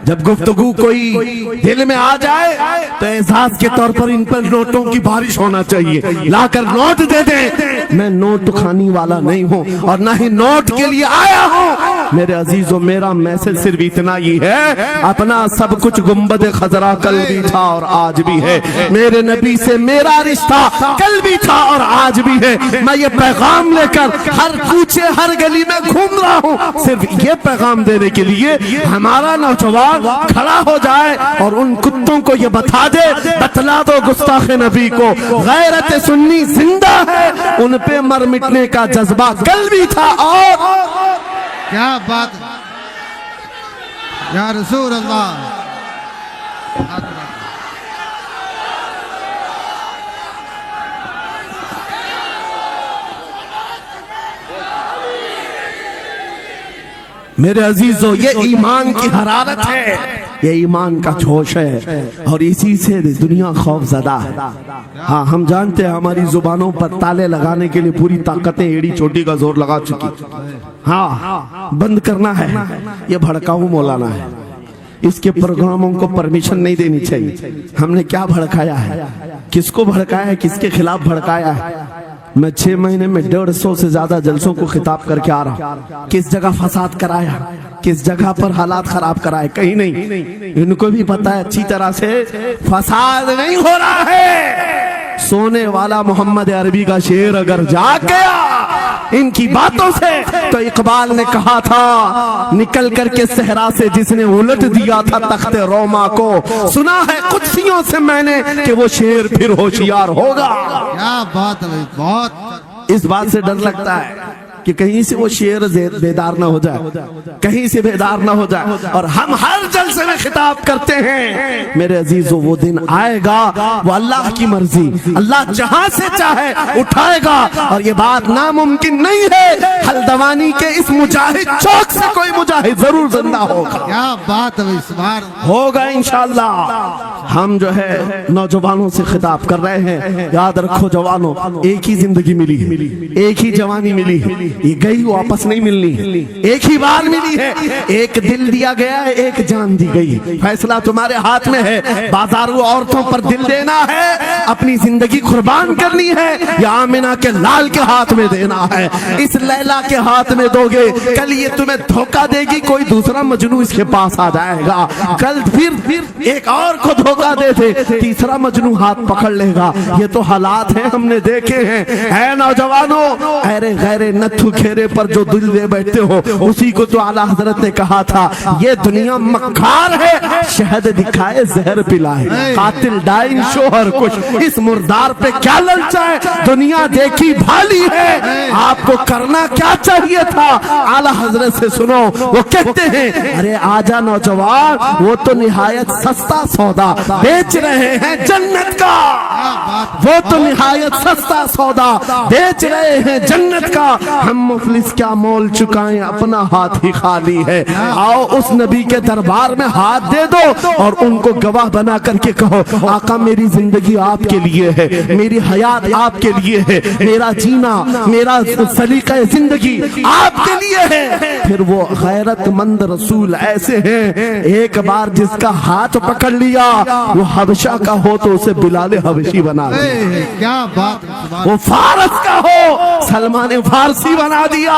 जब गुफ्तगू कोई दिल में आ जाए तो एहसास के तौर पर इन पर नोटों की बारिश होना चाहिए। लाकर नोट दे दे। मैं नोट खाने वाला नहीं हूँ और ना ही नोट के लिए आया हूँ। मेरे अजीजों, मेरा मैसेज सिर्फ इतना ही है, अपना सब कुछ गुंबद खजरा कल भी था और आज भी है। मेरे नबी से मेरा रिश्ता कल भी था और आज भी है। मैं ये पैगाम लेकर हर कूचे हर गली में घूम रहा हूँ, सिर्फ ये पैगाम देने के लिए हमारा नौजवान खड़ा हो जाए और उन कुत्तों को ये बतला दो गुस्ताखे नबी को गैरत सुन्नी जिंदा है, उन पे मर मिटने का जज्बा कल भी था। और क्या बात या रसूल अल्लाह। मेरे अजीजों, ये ईमान की हरारत है, ये ईमान का जोश है और इसी से दुनिया खौफजदा है। हाँ, हम जानते हैं हमारी जुबानों पर ताले लगाने के लिए पूरी ताकतें एड़ी चोटी का जोर लगा चुकी। हाँ, बंद करना है। ये भड़काऊ मौलाना है, इसके प्रोग्रामों को परमिशन नहीं देनी चाहिए। हमने क्या भड़काया है, किसको भड़काया है, किसके खिलाफ भड़काया है? मैं 6 महीने में 150 से ज्यादा जलसों को खिताब करके आ रहा हूँ। किस जगह फसाद कराया, किस जगह पर हालात खराब कराए, कहीं नहीं। इनको भी पता है अच्छी तरह से फसाद नहीं हो रहा है। सोने वाला मोहम्मद अरबी का शेर अगर जाग गया इनकी बातों से, तो इकबाल ने कहा था निकल करके सहरा से जिसने उलट दिया था तख्ते रोमा को, सुना है कुत्सियों से मैंने कि वो शेर फिर होशियार होगा। क्या बात है, बहुत इस बात से डर लगता है कि कहीं से वो शेर बेदार ना हो जाए, कहीं से बेदार ना हो जाए। और हम हर जलसे में खिताब करते हैं मेरे अजीजों, वो दिन आएगा, वो अल्लाह की मर्जी, अल्लाह जहां से चाहे उठाएगा। और ये बात नामुमकिन नहीं है, हल्द्वानी के इस मुजाहिद चौक से कोई मुजाहिद जरूर जिंदा होगा। क्या बात है, इस बार होगा इंशाअल्लाह। हम जो है नौजवानों से खिताब कर रहे हैं, याद रखो जवानों, एक ही जिंदगी मिली है, एक ही जवानी मिली है, ये गई वापस नहीं मिलनी, एक ही बार मिली है। एक दिल दिया गया है, एक जान दी गई। फैसला तुम्हारे हाथ में है। बाजारू औरतों पर दिल देना है, अपनी जिंदगी कुर्बान करनी है, या आमिना के लाल के हाथ में देना है। इस लैला के हाथ में दोगे, कल ये तुम्हें धोखा देगी, कोई दूसरा मजनू इसके पास आ जाएगा। कल फिर एक और को धोखा दे दे, तीसरा मजनू हाथ पकड़ लेगा। ये तो हालात हैं, हमने देखे हैं। ऐ नौजवानों, अरे गैरे नथु घेरे पर जो दिल दे बैठते हो, उसी को तो आला हजरत ने कहा था ये दुनिया मक्कार है, शहद दिखाए जहर पिलाए, कातिल डाइन शोहर कुछ, इस मुर्दार पे क्या ललचाए, दुनिया देखी भाली है, आपको करना क्या चाहिए था। आला हजरत से सुनो, वो कहते हैं अरे आजा नौजवान, वो तो निहायत सस्ता सौदा बेच रहे हैं जन्नत का, वो तो निहायत सस्ता सौदा बेच रहे हैं जन्नत का। हम मुफलिस क्या मोल चुकाएं, अपना हाथ ही खाली है। आओ उस नबी के दरबार में हाथ दे दो और उनको गवाह बना करके कहो आका मेरी जिंदगी आपके लिए है, मेरी हयात आपके लिए है, मेरा जीना, मेरा सलीका जिंदगी आपके लिए है। फिर वो गैरतमंद रसूल ऐसे हैं, एक बार जिसका हाथ पकड़ लिया वो हबशा का हो तो उसे बिलाले हबशी बना दे। क्या बात, वो फारस का हो, सलमान फारसी बना दिया।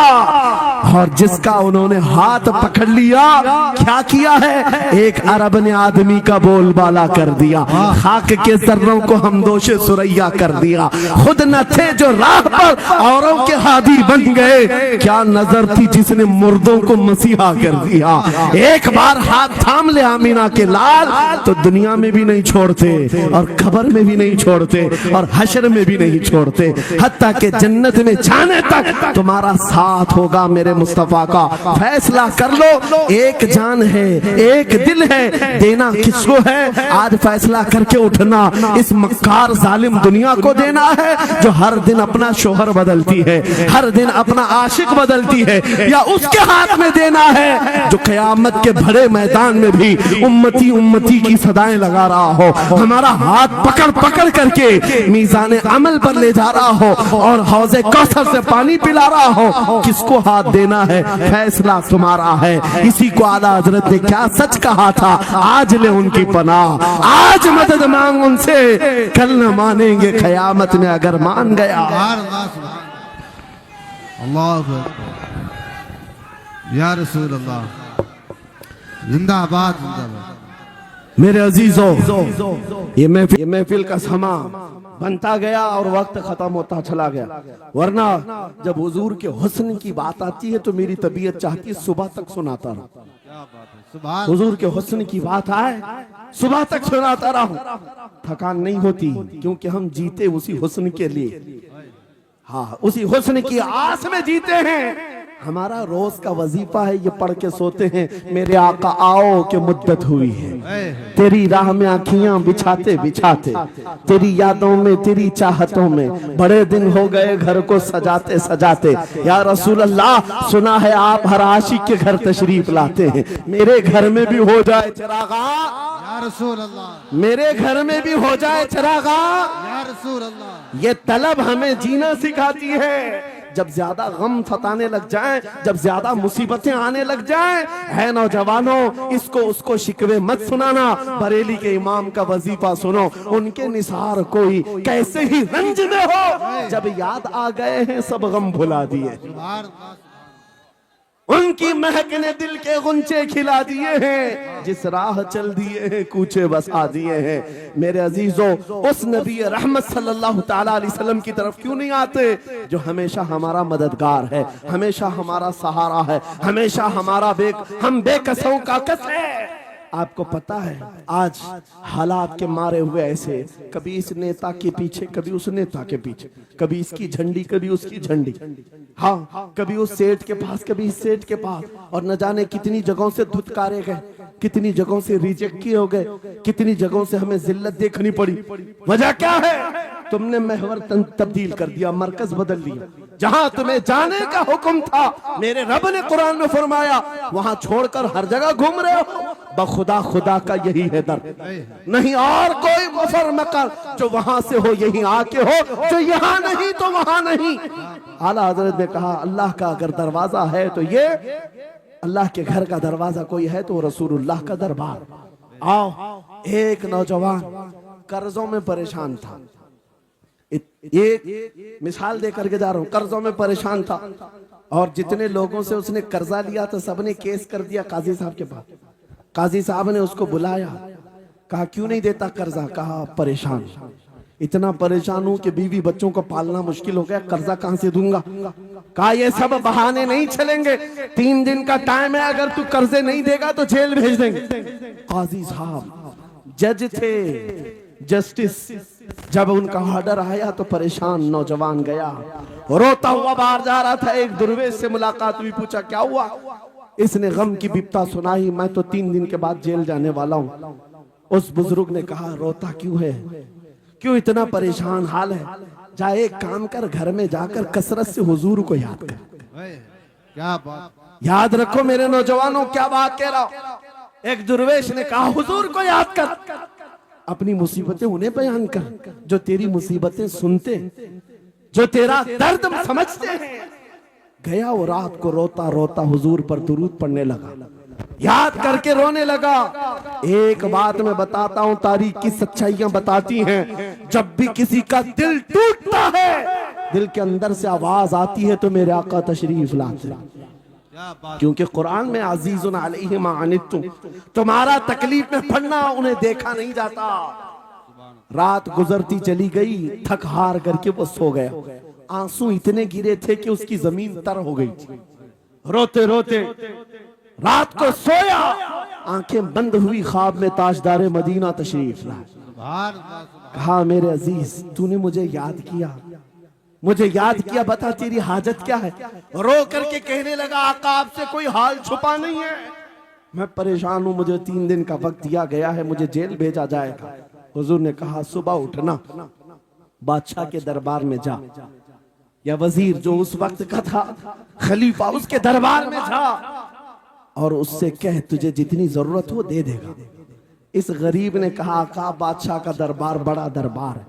और जिसका उन्होंने हाथ पकड़ लिया, क्या किया है, एक अरब ने आदमी का बोलबाला कर दिया, खाक के जर्रों को हमदोशे सुरैया कर दिया। खुद न थे जो राह पर औरों के हादी बन गए, क्या नजर थी जिसने मुर्दों को मसीहा कर दिया। एक बार हाथ थाम ले आमीना के लाल तो दुनिया में भी नहीं छोड़ते और कब्र में भी नहीं छोड़ते और हशर में भी नहीं छोड़ते, हत्ता के जन्नत में जाने तक तुम्हारा साथ होगा मेरे मुस्तफा का। फैसला कर लो, एक जान है, एक दिल है, देना किसको है, आज फैसला करके उठना। इस मक्कार जालिम दुनिया को देना है जो हर दिन अपना शोहर बदलती है, हर दिन अपना आशिक बदलती है, या उसके हाथ में देना है जो कयामत के बड़े मैदान में भी उम्मती उम्मती की सदाएं लगा रहा हो, हमारा हाथ पकड़ पकड़ करके मीज़ान अमल पर ले जा रहा हो और हौज़े कौसर से पानी पिला रहा हो। किसको हाथ देना है, फैसला तुम्हारा है। इसी को आला हजरत ने क्या सच कहा था, आज ले उनकी पनाह, आज मदद मांग उनसे, कल न मानेंगे कयामत में अगर मान गया। अल्लाह या रसूल अल्लाह, जिंदाबाद जिंदाबाद। मेरे अजीजों, ये महफिल का समा बनता गया और वक्त खत्म होता चला गया, वरना जब हुजूर के हुस्न की बात आती है तो मेरी तबीयत चाहती है सुबह तक सुनाता रहूं। हुजूर के हुस्न की बात आए सुबह तक सुनाता रहूं, थकान नहीं होती, क्योंकि हम जीते उसी हुस्न के लिए, हाँ उसी हुस्न की आस में जीते हैं। हमारा रोज का वजीफा है, ये पढ़ के सोते हैं, मेरे आका आओ के मुद्दत हुई है, तेरी राह में आँखियां बिछाते बिछाते, तेरी यादों में तेरी चाहतों में बड़े दिन हो गए घर को सजाते सजाते। या रसूल अल्लाह, सुना है आप हर आशिक के घर तशरीफ लाते हैं, मेरे घर में भी हो जाए चिरागा, या रसूल अल्लाह, मेरे घर में भी हो जाए चिरागा। या रसूल अल्लाह, ये तलब हमें जीना सिखाती है। जब ज्यादा गम सताने लग जाएं, जब ज्यादा मुसीबतें आने लग जाएं, है नौजवानों, इसको उसको शिकवे मत सुनाना, बरेली के इमाम का वजीफा सुनो, उनके निसार कोई कैसे ही रंज में हो, जब याद आ गए हैं सब गम भुला दिए, उनकी महक ने दिल के गुंचे खिला दिए हैं, जिस राह चल दिए हैं कूचे बसा दिए हैं। मेरे अजीजों, उस नबी रहमत सल्लल्लाहु ताला अलैहि वसल्लम की तरफ क्यों नहीं आते जो हमेशा हमारा मददगार है, हमेशा हमारा सहारा है, हमेशा हमारा हम बेकसों का कस है। आपको पता है आज हालात के मारे हुए ऐसे, कभी इस नेता के पीछे, कभी उस नेता के पीछे, कभी इसकी झंडी कभी उसकी झंडी, हाँ कभी उस सेठ के पास कभी इस सेठ के पास, और न जाने कितनी जगहों से धुतकारे गए, कितनी जगहों से रिजेक्ट किए हो गए, कितनी जगहों से हमें जिल्लत देखनी पड़ी। वजह क्या है, तुमने महवर तब्दील कर दिया, मरकज बदल दिया। जहां तुम्हें जाने का हुक्म था, मेरे रब ने कुरान में फरमाया, वहां छोड़कर हर जगह घूम रहे हो। बखुदा खुदा का यही है दर, नहीं और कोई मुफर मकर, जो वहां से हो यही आके हो, जो यहाँ नहीं तो वहां नहीं। आला हजरत ने कहा, अल्लाह का अगर दरवाजा है तो ये, अल्लाह के घर का दरवाजा कोई है तो रसूलुल्लाह का दरबार। आओ, एक नौजवान कर्जों में परेशान था, एक मिसाल देकर के जा रहा हूं, कर्जों में परेशान था और जितने लोगों से उसने कर्जा लिया था सबने केस कर दिया काजी साहब के पास। काजी साहब ने उसको बुलाया, कहा क्यों नहीं देता कर्जा, कहा परेशान, इतना परेशान हूं कि बीवी बच्चों को पालना मुश्किल हो गया, कर्जा कहां से दूंगा। कहा ये सब बहाने नहीं चलेंगे, 3 दिन का टाइम है, अगर तू कर्जे नहीं देगा तो जेल भेज देंगे। काजी साहब जज थे, जस्टिस, जब उनका ऑर्डर आया तो परेशान नौजवान गया, रोता हुआ बाहर जा रहा था। एक दुर्वेश से मुलाकात हुई, पूछा क्या हुआ, इसने गम की बिपता सुनाई, मैं तो 3 दिन के बाद जेल जाने वाला हूं। उस बुजुर्ग ने कहा, रोता क्यों है, क्यों इतना परेशान हाल है, जा एक काम कर, घर में जाकर कसरत से हुजूर को याद कर। क्या बात, याद रखो मेरे नौजवानों, क्या बात कह रहा हूं। एक दुर्वेश ने कहा, हुजूर को याद कर, अपनी मुसीबतें उन्हें बयान कर जो तेरी मुसीबतें सुनते, जो तेरा दर्द समझते हैं। गया वो रात को रोता रोता हुजूर पर दुरूद पढ़ने लगा, याद करके रोने लगा। एक बात मैं बताता हूं, तारीख की सच्चाइयां बताती हैं, जब भी किसी का दिल टूटता है दिल के अंदर से आवाज आती है तो मेरे आका तशरीफ लाते हैं। क्या बात। क्योंकि कुरान में अजीजुन अलैहि मा अनित्तुम, तुम्हारा तकलीफ में पड़ना उन्हें देखा नहीं जाता। रात गुजरती चली गई, थक हार करके वो सो गया। आंसू इतने गिरे थे कि उसकी जमीन तर हो गई थी। रोते रोते रात को सोया, आंखें बंद हुई, ख्वाब में ताजदार मदीना तशरीफ लाए। सुभान अल्लाह, सुभान। कहा मेरे अजीज तूने मुझे याद किया, मुझे याद किया, बता तेरी हाजत क्या है। रो करके कहने लगा आका आपसे कोई हाल छुपा नहीं है, मैं परेशान हूं, मुझे 3 दिन का वक्त दिया गया है, मुझे जेल भेजा जाएगा। हुजूर ने कहा सुबह उठना, बादशाह के दरबार में जा, या वजीर जो उस वक्त का था खलीफा, उसके दरबार में जा और उससे कह तुझे जितनी जरूरत हो दे देगा। इस गरीब ने कहा आका बादशाह का दरबार बड़ा दरबार है,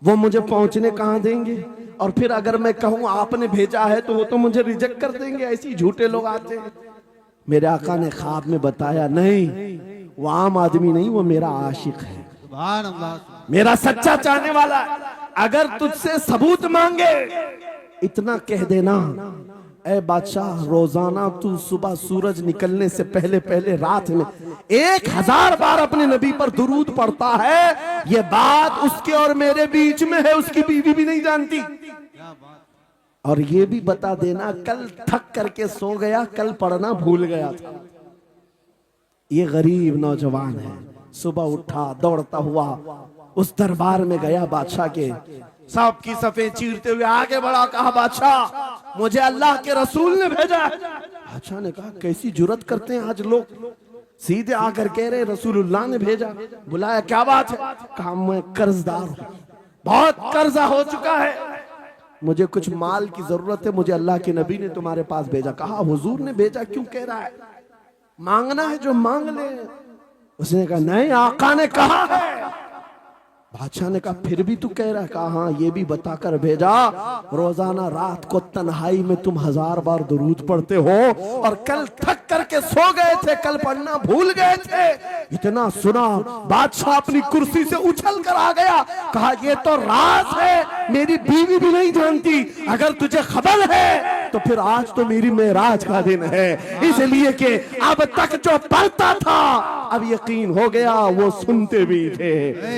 वो मुझे पहुंचने कहां देंगे, और फिर अगर मैं कहूं आपने भेजा है तो वो तो मुझे रिजेक्ट कर देंगे, ऐसी झूठे लोग आते हैं। मेरे आका ने ख्वाब में बताया नहीं, वो आम आदमी नहीं, वो मेरा आशिक है, सुभान अल्लाह। मेरा सच्चा चाहने वाला। अगर तुझसे सबूत मांगे इतना कह देना, ऐ बादशाह रोजाना तू सुबह सूरज निकलने से पहले पहले रात में 1000 बार अपने नबी पर दुरूद पढ़ता है, ये बात उसके और मेरे बीच में है, उसकी बीवी भी नहीं जानती। और ये भी बता देना कल थक करके सो गया, कल पढ़ना भूल गया था। ये गरीब नौजवान है, सुबह उठा दौड़ता हुआ उस दरबार में गया, बादशाह के सांप की सफेद चीरते हुए आगे बढ़ा, कहा बादशाह मुझे अल्लाह के रसूल ने भेजा है। बादशाह ने कहा कैसी जुर्रत करते हैं आज लोग, सीधे आकर कह रहे रसूलुल्लाह ने भेजा। बुलाया क्या बात है, कहा मैं कर्जदार हूं, बहुत कर्जा हो चुका है, मुझे कुछ माल की जरूरत है, मुझे अल्लाह के नबी ने तुम्हारे पास भेजा। कहा हुजूर ने भेजा, क्यों कह रहा है, मांगना है जो मांग ले। उसने कहा नहीं आका ने कहा है। बादशाह ने कहा फिर भी तू कह रहा है, कहा हाँ ये भी बताकर भेजा रोजाना रात को तन्हाई में तुम 1000 बार दुरूद पढ़ते हो, और कल थक करके सो गए थे, कल पढ़ना भूल गए थे। इतना सुना बादशाह अपनी कुर्सी से उछल कर आ गया, कहा ये तो राज है, मेरी बीवी भी नहीं जानती, अगर तुझे खबर है तो फिर आज तो मेरी मेराज का दिन है, इसलिए कि अब तक जो पढ़ता था अब यकीन हो गया, वो सुनते भी थे,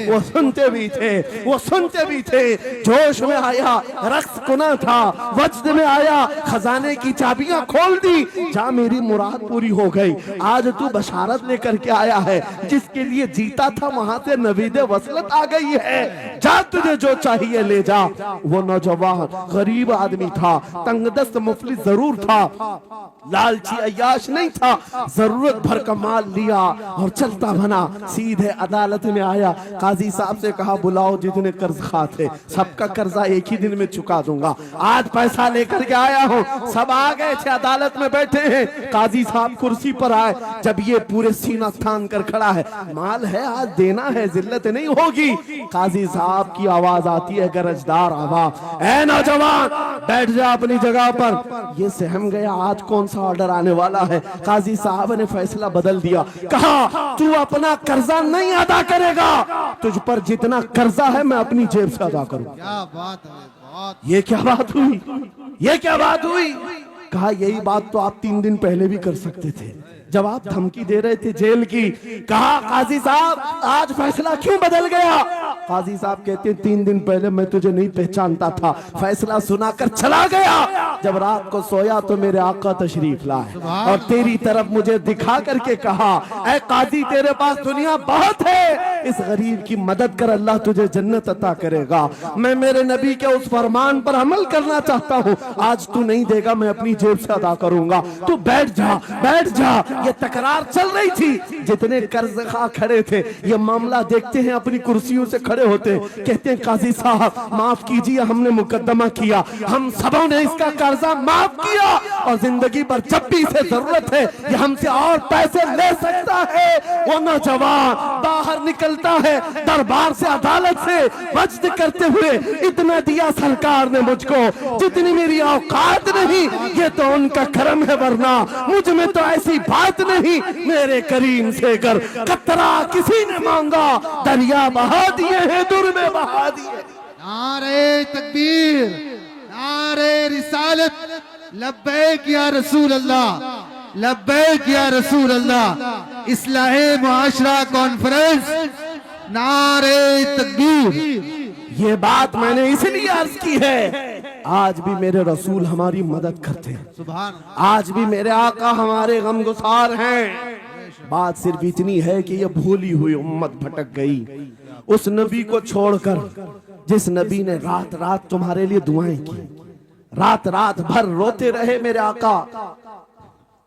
वो सुनते भी थे, वो सुनते भी थे। जोश में आया, रक्स कुना था, वजद में आया, खजाने की चाबियां खोल दी, जा मेरी मुराद पूरी हो गई। आज तू बशारत लेकर के आया है, जिसके लिए जीता था वहां से नवीदे वसलत आ गई है, जा तुझे जो चाहिए ले जा। वो नौजवान गरीब आदमी था, तंगदस्त मुफलिस जरूर था, लालची अय्याश नहीं था, जरूरत भर का माल लिया और चलता बना, सीधे अदालत में आया। काजी साहब से कहा बुलाओ जितने कर्ज खा थे, सबका कर्जा एक ही दिन में चुका दूंगा, आज पैसा लेकर के आया हूँ। सब आ गए थे, अदालत में बैठे हैं, काजी साहब कुर्सी पर आए। जब ये पूरे सीना थान कर खड़ा है, माल है आज देना है, जिल्लत नहीं होगी। काजी साहब की आवाज आती है, गरजदार आवाज, ऐ नौजवान बैठ जा अपनी जगह पर। ये सहम गया आज कौन सा ऑर्डर आने वाला है। काजी साहब ने फैसला बदल दिया, कहा तू अपना कर्जा नहीं अदा करेगा, तुझ पर जितना कर्जा है मैं अपनी जेब से अदा करूं। क्या बात है, बहुत। ये क्या बात हुई, ये क्या बात हुई। कहा यही बात तो आप 3 दिन पहले भी कर सकते थे, जब आप धमकी दे रहे थे जेल की। कहा काजी साहब आज फैसला क्यों बदल गया। काजी साहब कहते हैं 3 दिन पहले मैं तुझे नहीं पहचानता था, फैसला सुनाकर चला गया, जब रात को सोया तो मेरे आका तशरीफ लाए और तेरी तरफ मुझे दिखा करके कहा, ऐ काजी तेरे पास दुनिया बहुत है, इस गरीब की मदद कर, अल्लाह तुझे जन्नत अता करेगा। मैं मेरे नबी के उस फरमान पर अमल करना चाहता हूँ, आज तू नहीं देगा मैं अपनी जेब से अदा करूंगा, तू बैठ जा बैठ जा। ये तकरार चल रही थी, जितने कर्ज खा खड़े थे ये मामला देखते हैं, अपनी कुर्सियों से खड़े होते, कहते हैं काजी साहब माफ कीजिए, हमने मुकदमा किया, हम सबों ने इसका कर्जा माफ किया, और जिंदगी भर जब भी इसे जरूरत है ये हमसे और पैसे ले सकता है। वो नौजवान बाहर निकलता है दरबार से, अदालत से, वज्द करते हुए, इतना दिया सरकार ने मुझको जितनी मेरी औकात नहीं, ये तो उनका करम है, वरना मुझ में तो ऐसी बात नहीं। मेरे करीम से कर कतरा किसी ने मांगा, दरिया बहा दिए हैं, दुर में बहा दिए। नारे तकबीर, नारे रिसालत लब्बैक या रसूल अल्लाह, लब्बैक या रसूल अल्लाह। इस्लाहे मुआशरा कॉन्फ्रेंस, नारे तकबीर। ये बात मैंने इसलिए अर्ज की है, आज भी मेरे रसूल हमारी मदद करते हैं, सुभान, आज भी मेरे आका हमारे गमगुसार हैं। बात सिर्फ इतनी है कि ये भूली हुई उम्मत भटक गई उस नबी को छोड़कर जिस नबी ने रात रात तुम्हारे लिए दुआएं की, रात रात भर रोते रहे मेरे आका।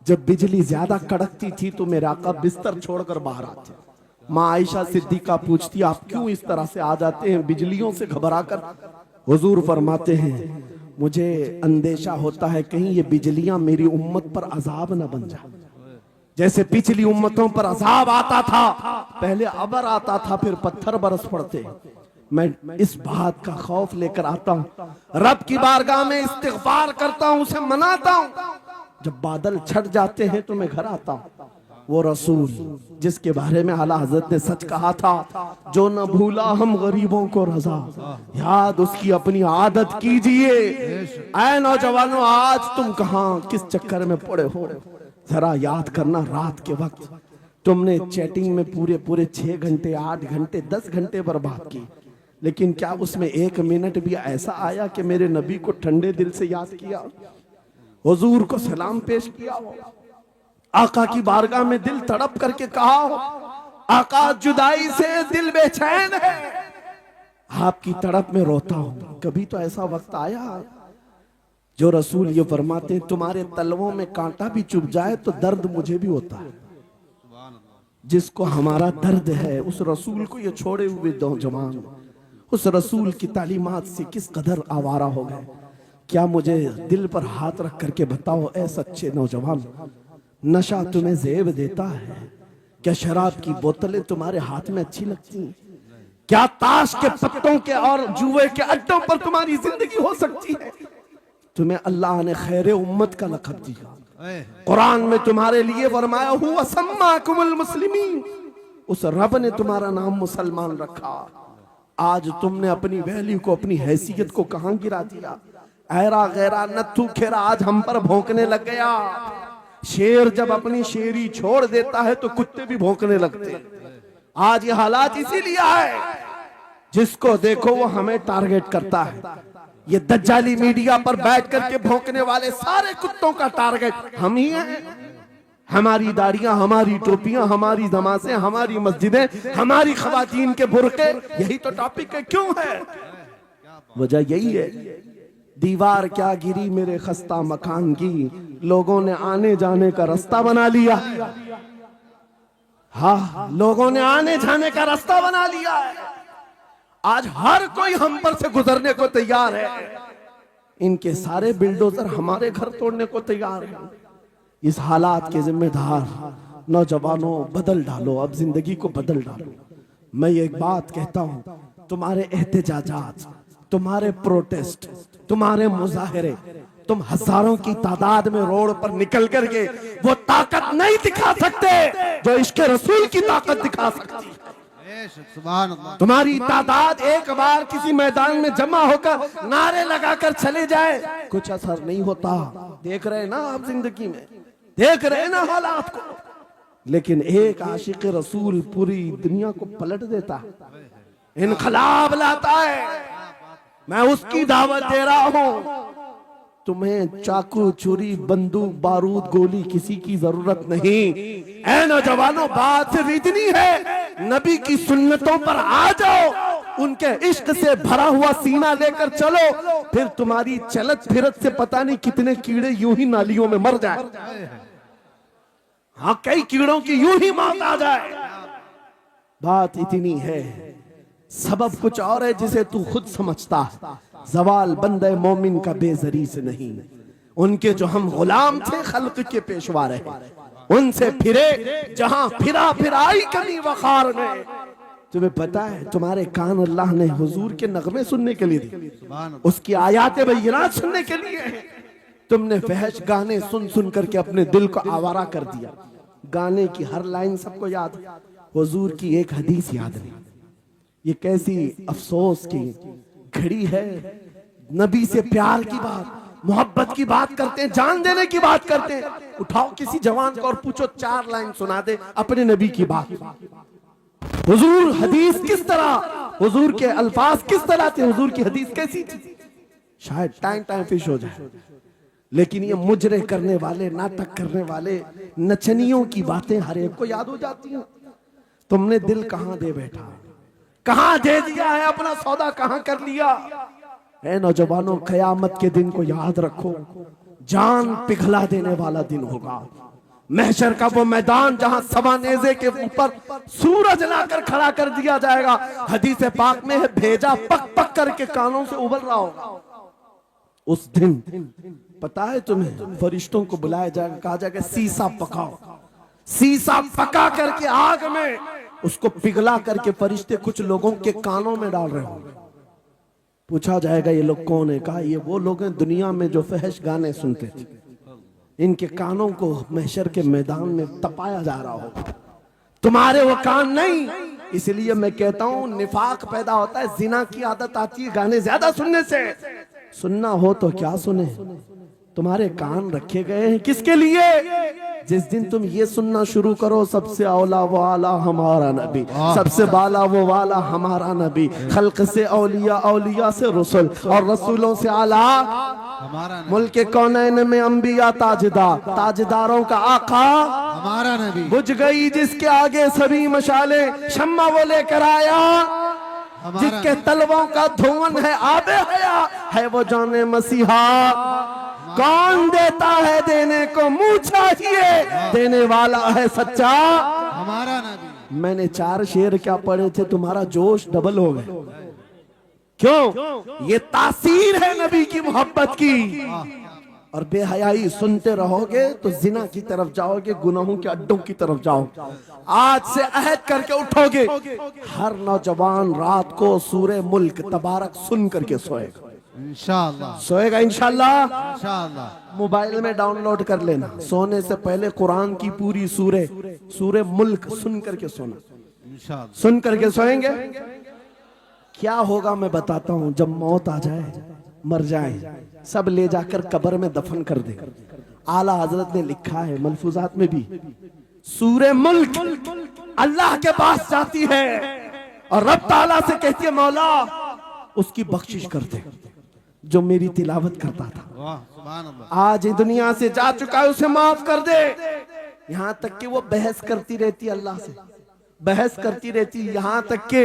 जब बिजली ज्यादा कड़कती थी तो मेरे आका बिस्तर छोड़कर बाहर आते। माँ आयशा सिद्दीका पूछती, आप क्यों इस तरह से आ जाते हैं बिजलियों से घबरा कर? हुजूर फरमाते हैं, मुझे अंदेशा होता है कहीं ये बिजलियां मेरी उम्मत पर अजाब न बन जाए। जैसे पिछली उम्मतों पर अजाब आता था, पहले अबर आता था फिर पत्थर बरस पड़ते। मैं इस बात का खौफ लेकर आता हूँ, रब की बारगाह में इस्तिग़फार करता हूँ, उसे मनाता हूँ। जब बादल छट जाते हैं तो मैं घर आता हूँ। वो रसूल जिसके बारे में आला हजरत ने सच कहा था, जो न भूला हम गरीबों को रजा, याद उसकी अपनी आदत कीजिए। ऐ नौजवानों, आज तुम कहां किस चक्कर में पड़े हो, जरा याद करना। रात के वक्त तुमने चैटिंग में पूरे पूरे 6 घंटे 8 घंटे 10 घंटे बर्बाद की, लेकिन क्या उसमें 1 मिनट भी ऐसा आया कि मेरे नबी को ठंडे दिल से याद किया, हुजूर को सलाम पेश किया हो, आका की बारगाह में दिल तड़प करके कहा हो, आका जुदाई से दिल बेचैन है, आपकी तड़प में रोता हूं। कभी तो ऐसा वक्त आया जो रसूल ये फरमाते, तुम्हारे तलवों में कांटा भी चुभ जाए तो दर्द मुझे भी होता है। जिसको हमारा दर्द है उस रसूल को ये छोड़े हुए नौजवान उस रसूल की तालीमात से किस कदर आवारा हो गए। क्या मुझे दिल पर हाथ रख करके बताओ, ऐ सच्चे नौजवान, नशा तुम्हें जेब देता है? क्या शराब की बोतलें तुम्हारे हाथ में अच्छी लगती हैं? क्या ताश के पत्तों के और जुए के अड्डों पर तुम्हारी जिंदगी हो सकती है? तुम्हें अल्लाह ने खैर उम्मत का लक़ब दिया, कुरान में तुम्हारे लिए फरमाया हुआ सम्माकुमुल मुस्लिमीन, उस रब ने तुम्हारा नाम मुसलमान रखा। आज तुमने अपनी वैल्यू को, अपनी हैसियत को कहां गिरा दिया? ऐरा गैरा नत्थू खेरा आज हम पर भौंकने लग गया। शेर जब अपनी शेरी छोड़ देता है तो कुत्ते भी भौंकने लगते। आज ये हालात इसीलिए है, जिसको देखो वो हमें टारगेट करता है। ये दज्जाली मीडिया पर बैठ करके भौंकने वाले सारे कुत्तों का टारगेट हम ही हैं। हमारी दाढ़ियां, हमारी टोपियां, हमारी नमाज़ें, हमारी मस्जिदें, हमारी खवातीन के बुरके, यही तो टॉपिक है। क्यों है? वजह यही है, दीवार क्या गिरी मेरे खस्ता मकान की, लोगों ने आने जाने का रास्ता बना लिया। हाँ, लोगों ने आने जाने का रास्ता बना लिया है। आज हर कोई हम पर से गुजरने को तैयार है। इनके सारे बिल्डोजर हमारे घर तोड़ने को तैयार हैं। इस हालात के जिम्मेदार नौजवानों, बदल डालो, अब जिंदगी को बदल डालो। मैं ये एक बात कहता हूं, तुम्हारे एहतजाजात, तुम्हारे प्रोटेस्ट, तुम्हारे मुजाहरे, तुम हजारों की तादाद में रोड पर निकल करके वो ताकत नहीं दिखा सकते जो इश्क रसूल की ताकत दिखा सकती है। तुम्हारी तादाद एक बार किसी मैदान में जमा होकर नारे लगाकर चले जाए, कुछ असर नहीं होता। देख रहे ना आप जिंदगी में, देख रहे ना हालात को। लेकिन एक आशिक रसूल पूरी दुनिया को पलट देता है, इनकलाब लाता है। मैं उसकी दावत दे रहा हूं। तुम्हें चाकू, छुरी, बंदूक, बारूद, गोली किसी की जरूरत नहीं। ऐ नौजवानों, बात सिर्फ इतनी है, नबी की सुन्नतों पर आ जाओ, उनके इश्क से भरा हुआ सीना लेकर चलो, फिर तुम्हारी चलत फिरत से पता नहीं कितने कीड़े यूं ही नालियों में मर जाए। हाँ, कई कीड़ों की यूं ही मौत आ जाए। बात इतनी है, सबब कुछ और है जिसे तू खुद समझता है। जवाल बंदे मोमिन का बेजरी से नहीं, उनके जो हम गुलाम थे खल्क के पेशवा रहे, उनसे फिरे जहां फिरा फिराई कमी वखार में। तुम्हें पता है, तुम्हारे कान अल्लाह ने हुजूर के नगमे सुनने के लिए दी, उसकी आयाते बय्यिनात सुनने के लिए। तुमने फहश गाने सुन सुन करके अपने दिल को आवारा कर दिया। गाने की हर लाइन सबको याद, हुजूर की एक हदीस याद नहीं। ये कैसी अफसोस की घड़ी है नबी से प्यार की बात, मोहब्बत की बात करते हैं, जान देने की बात करते हैं। उठाओ किसी जवान को और पूछो 4 लाइन सुना दे अपने नबी की बात। हुजूर हदीस किस तरह, हुजूर के अल्फाज किस तरह थे, हुजूर की हदीस कैसी थी, शायद टाइम फिश हो जाए। लेकिन ये मुजरे करने वाले, नाटक करने वाले, नचनियों की बातें हर एक को याद हो जाती हैं। तुमने दिल कहां दे बैठा, कहां दे दिया है, अपना सौदा कहां कर लिया है। नौजवानों, कयामत के दिन को याद रखो, जान पिघला देने वाला दिन होगा। महशर का वो मैदान जहां सवा नेज़े के ऊपर सूरज लाकर खड़ा कर दिया जाएगा। हदीस पाक में है, भेजा पक पक करके कानों से उबल रहा होगा। उस दिन पता है तुम्हें, फरिश्तों को बुलाया जाएगा, कहा जाएगा सीसा पकाओ। सीसा पका करके आग में उसको पिघला करके फरिश्ते कुछ लोगों के कानों में डाल रहे होंगे। पूछा जाएगा ये लोग कौन है? कहा ये वो लोग हैं दुनिया में जो फहश गाने सुनते थे, इनके कानों को महशर के मैदान में तपाया जा रहा होगा। तुम्हारे वो कान नहीं। इसलिए मैं कहता हूं निफाक पैदा होता है, जिना की आदत आती है गाने ज्यादा सुनने से। सुनना हो तो क्या सुने, तुम्हारे कान रखे गए हैं किसके लिए? जिस दिन तुम ये सुनना शुरू करो, सबसे औला वो आला हमारा नबी, सबसे बाला वो वाला हमारा नबी, खल्क से औलिया, औलिया से रसूल, और रसूलों से आला हमारा नबी, मुल्क कौनैन में अंबिया ताजदार, ताजदारों का आका हमारा नबी। बुझ गई जिसके आगे सभी मशाले, शम्मा वो लेकर आया जिसके तलवों का धुआं है आबे हया, है वो जाने मसीहा। कौन देता है देने को, मुंह चाहिए, देने वाला है सच्चा हमारा नबी। मैंने 4 शेर क्या पढ़े थे, तुम्हारा जोश डबल हो गए। क्यों? ये तासीर है नबी की मोहब्बत की। और बेहयाई सुनते रहोगे तो जिना की तरफ जाओगे, गुनाहों के अड्डों की तरफ जाओगे। आज से अहद करके उठोगे, हर नौजवान रात को सूरे मुल्क तबारक सुन करके सोएगा। इंशाअल्लाह सोएगा इंशाअल्लाह। इंशाअल्लाह। मोबाइल में डाउनलोड कर लेना, सोने से पहले कुरान की पूरी सूरे मुल्क सुन करके सोना। इंशाअल्लाह सुन करके सोएंगे, क्या होगा मैं बताता हूं। जब मौत आ जाए, मर जाए, सब ले जाकर कब्र में दफन कर दे। आला हजरत ने लिखा है मलफूजात में भी, सूरे मुल्क अल्लाह के पास जाती है और रब ताला से कहती है मौला उसकी बख्शिश कर दे जो मेरी तिलावत करता था। वाह सुभान अल्लाह। आज दुनिया से जा चुका है, उसे माफ कर दे। यहां तक कि वो बहस करती रहती अल्लाह से, बहस करती रहती। यहां तक के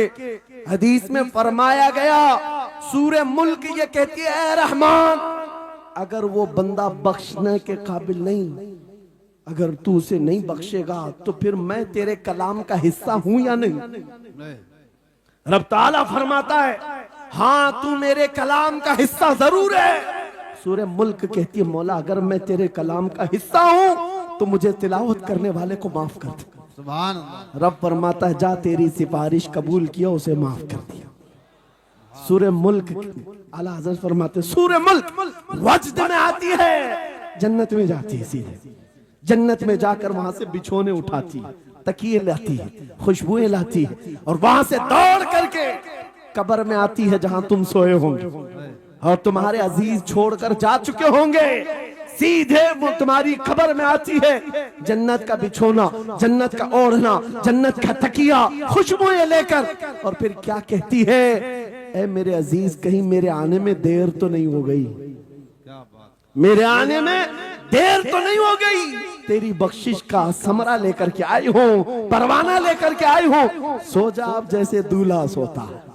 हदीस में फरमाया गया, सूरे मुल्क ये कहती है ऐ रहमान, अगर वो बंदा बख्शने के काबिल नहीं, अगर तू उसे नहीं बख्शेगा तो फिर मैं तेरे कलाम का हिस्सा हूं या नहीं? रब ताला फरमाता है हाँ तू मेरे कलाम का हिस्सा जरूर है। सूरे मुल्क कहती है मौला अगर मैं तेरे कलाम का हिस्सा हूं तो मुझे तिलावत करने वाले को माफ कर दे। सुभान अल्लाह। रब फरमाता है जा तेरी सिफारिश कबूल किया, उसे माफ कर दिया। सूरे मुल्क आला हज़रत फरमाते सूरे मुल्क वजद में आती है, जन्नत में जाती है, सीधे जन्नत में जाकर वहां से बिछोने उठाती, तकिए लाती है, खुशबुएं लाती है और वहां से दौड़ करके कब्र में आती है जहां तुम सोए होंगे और तुम्हारे अजीज छोड़कर जा चुके होंगे। सीधे वो तुम्हारी कब्र में आती है, जन्नत का बिछोना, जन्नत का ओढ़ना, जन्नत का तकिया, खुशबुएं लेकर, और फिर क्या कहती है, ए मेरे अजीज कहीं मेरे आने में देर तो नहीं हो गई, मेरे आने में देर तो नहीं हो गई, तेरी बख्शिश का समरा लेकर के आई हो, परवाना लेकर के आई हो। सो जा आप जैसे दूल्हा सोता है,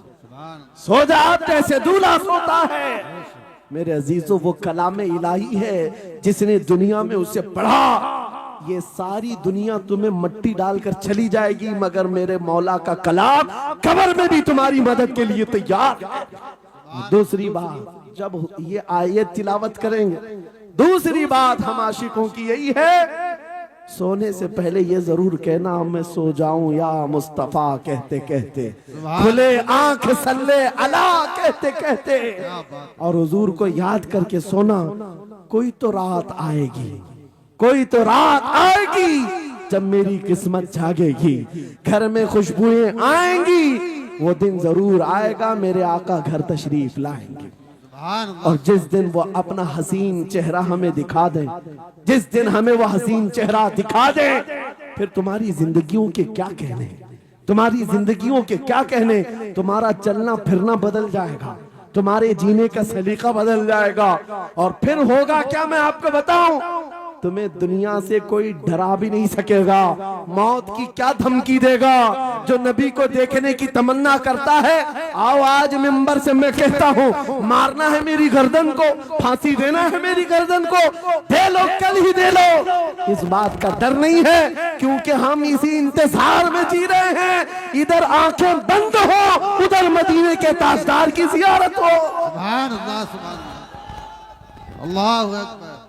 सो जा आप जैसे दूल्हा सोता है। मेरे अजीजों वो कलाम इलाही है, जिसने दुनिया में उसे पढ़ा, ये सारी दुनिया तुम्हें मट्टी डालकर चली जाएगी मगर मेरे मौला का कलाम कब्र में भी तुम्हारी मदद के लिए तैयार है। दूसरी बात, जब ये आयत तिलावत करेंगे, दूसरी बात हम आशिकों की यही है, सोने से पहले ये जरूर कहना मैं सो जाऊं या मुस्तफा कहते कहते, खुले आंख सल्ले अला कहते कहते, और हुजूर को याद करके सोना। कोई तो रात आएगी, कोई तो रात आएगी जब मेरी किस्मत जागेगी, घर में खुशबुएं आएंगी, वो दिन जरूर आएगा मेरे आका घर तशरीफ लाएंगे। और जिस दिन वो अपना हसीन चेहरा हमें दिखा दे, जिस दिन हमें वो हसीन चेहरा दिखा दे, फिर तुम्हारी जिंदगियों के क्या कहने, तुम्हारी जिंदगियों के क्या कहने। तुम्हारा चलना फिरना बदल जाएगा, तुम्हारे जीने का सलीका बदल जाएगा। और फिर होगा क्या, मैं आपको बताऊं, तुम्हें दुनिया से कोई डरा भी नहीं सकेगा। मौत की क्या धमकी देगा। जो नबी को देखने की तमन्ना करता है, आओ आज मिंबर से मैं कहता हूँ, मारना है मेरी गर्दन को, फांसी देना है मेरी गर्दन को, दे लो, कल ही दे लो। इस बात का डर नहीं है, क्योंकि हम इसी इंतजार में जी रहे हैं। इधर आंखें बंद हो, उधर मदीने के ताजदार की जियारत हो। सुभान अल्लाह, सुभान अल्लाह, अल्लाहु अकबर।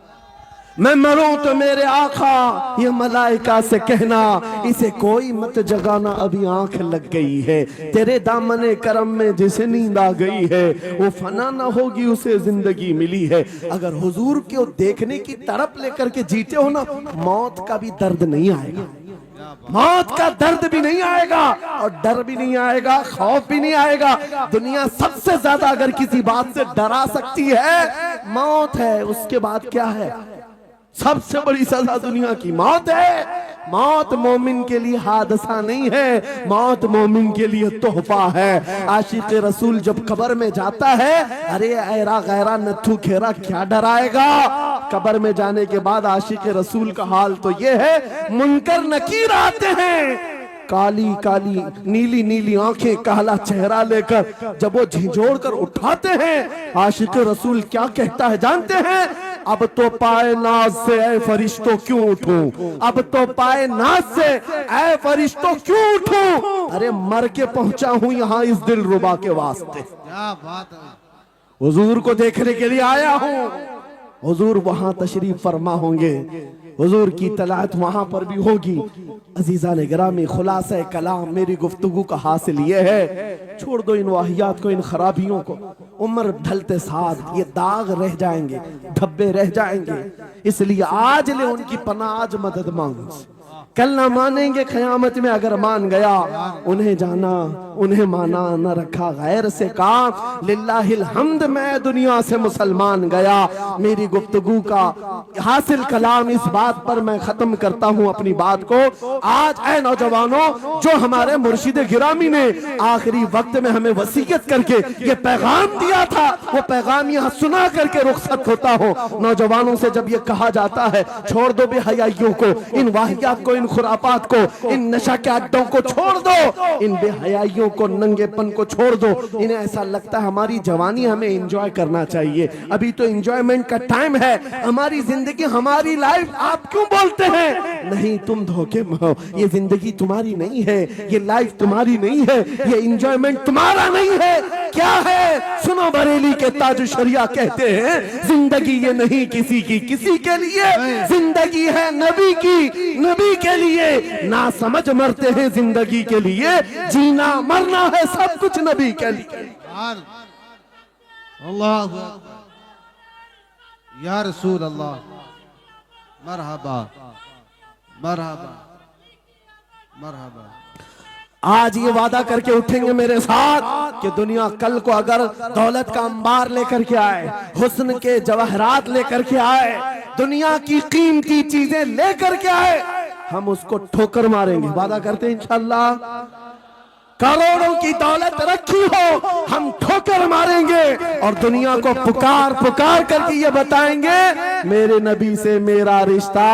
मैं मरूं तो मेरे आका ये मलाइका से कहना, इसे कोई मत जगाना, अभी आंख लग गई है। तेरे दामने करम में जिसे नींद आ गई है, वो फना ना होगी, उसे जिंदगी मिली है। अगर हुजूर को देखने की तड़प लेकर के जीते हो ना, मौत का भी दर्द नहीं आएगा, मौत का दर्द भी नहीं आएगा, और डर भी नहीं आएगा, खौफ भी नहीं आएगा। दुनिया सबसे ज्यादा अगर किसी बात से डरा सकती है, मौत है। उसके बाद क्या है? सबसे बड़ी सजा दुनिया की मौत है। मौत मोमिन के लिए हादसा नहीं है, मौत मोमिन के लिए तोहफा है। आशिक रसूल जब कब्र में जाता है, अरे ऐरा गैरा नथु खेरा क्या डराएगा। कब्र में जाने के बाद आशिक रसूल का हाल तो ये है, मुनकर नकीर आते हैं, काली काली नीली नीली आंखें, काला चेहरा लेकर जब वो झिझोड़ कर उठाते हैं, आशिक रसूल क्या कहता है जानते हैं? अब तो पाए नाज से ऐ फरिश्तों क्यों उठूं, अब तो पाए नाज से ऐ फरिश्तों क्यों उठूं। अरे मर के पहुंचा हूं यहाँ इस दिल रुबा के वास्ते, क्या बात है। हुजूर को देखने के लिए आया हूं। हुजूर वहां तशरीफ फरमा होंगे, हुजूर की तलात वहां पर भी होगी। अजीजा ने गिरामी, खुलासा कलाम मेरी गुफ्तगू का हासिल ये है, छोड़ दो इन वाहियात को, इन खराबियों को। उम्र ढलते साथ ये दाग रह जाएंगे, धब्बे रह जाएंगे, इसलिए आज ले उनकी पनाह, आज मदद मांग। कल ना मानेंगे क़यामत में, अगर मान गया उन्हें जाना उन्हें माना, न रखा गैर से काम। लिल्लाहिल हम्द, मैं दुनिया से मुसलमान गया। मेरी गुफ्तगू का हासिल कलाम इस बात पर मैं खत्म करता हूँ अपनी बात को। आज ऐ नौजवानों, जो हमारे मुर्शिद गिरामी ने आखिरी वक्त में हमें वसीयत करके ये पैगाम दिया था, वो पैगाम यहाँ सुना करके रुखसत होता हो। नौजवानों से जब ये कहा जाता है, छोड़ दो बेहयाइयों को, इन वाहियात को, इन खुरापात को, इन नशा के अड्डों को छोड़ दो, इन बेहयाइयों को, नंगेपन को छोड़ दो। इन्हें ऐसा लगता है हमारी जवानी हमें एंजॉय करना चाहिए, अभी तो एंजॉयमेंट का टाइम है, हमारी जिंदगी, हमारी लाइफ। आप क्यों बोलते हैं? नहीं, तुम धोखे में हो, ये जिंदगी तुम्हारी नहीं है, ये लाइफ तुम्हारी नहीं है, ये एंजॉयमेंट तुम्हारा नहीं है। क्या है? सुनो, बरेली के ताज शरिया कहते हैं, जिंदगी ये नहीं किसी की किसी के लिए, जिंदगी है नबी की नबी के लिए। ना समझ मरते हैं जिंदगी के लिए, जीना मरना है सब कुछ नबी के लिए। अल्लाहु अकबर, या रसूल अल्लाह, मरहबा मरहबा मरहबा। आज ये वादा करके उठेंगे मेरे साथ कि दुनिया कल को अगर दौलत का अंबार लेकर के आए, हुस्न के जवाहरात लेकर के आए, दुनिया की कीमती चीजें लेकर के आए, हम उसको ठोकर मारेंगे। वादा करते हैं इंशाअल्लाह। करोड़ों की दौलत रखी हो, हम ठोकर मारेंगे और दुनिया को पुकार पुकार करके ये बताएंगे, मेरे नबी से मेरा रिश्ता।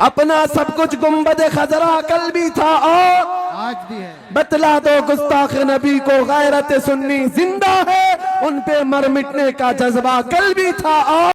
अपना सब कुछ गुंबद खजरा कल भी था और आज भी है। बतला दो गुस्ताख नबी को, गैरत सुन्नी जिंदा है, उन पे मर मिटने का जज्बा कल भी था और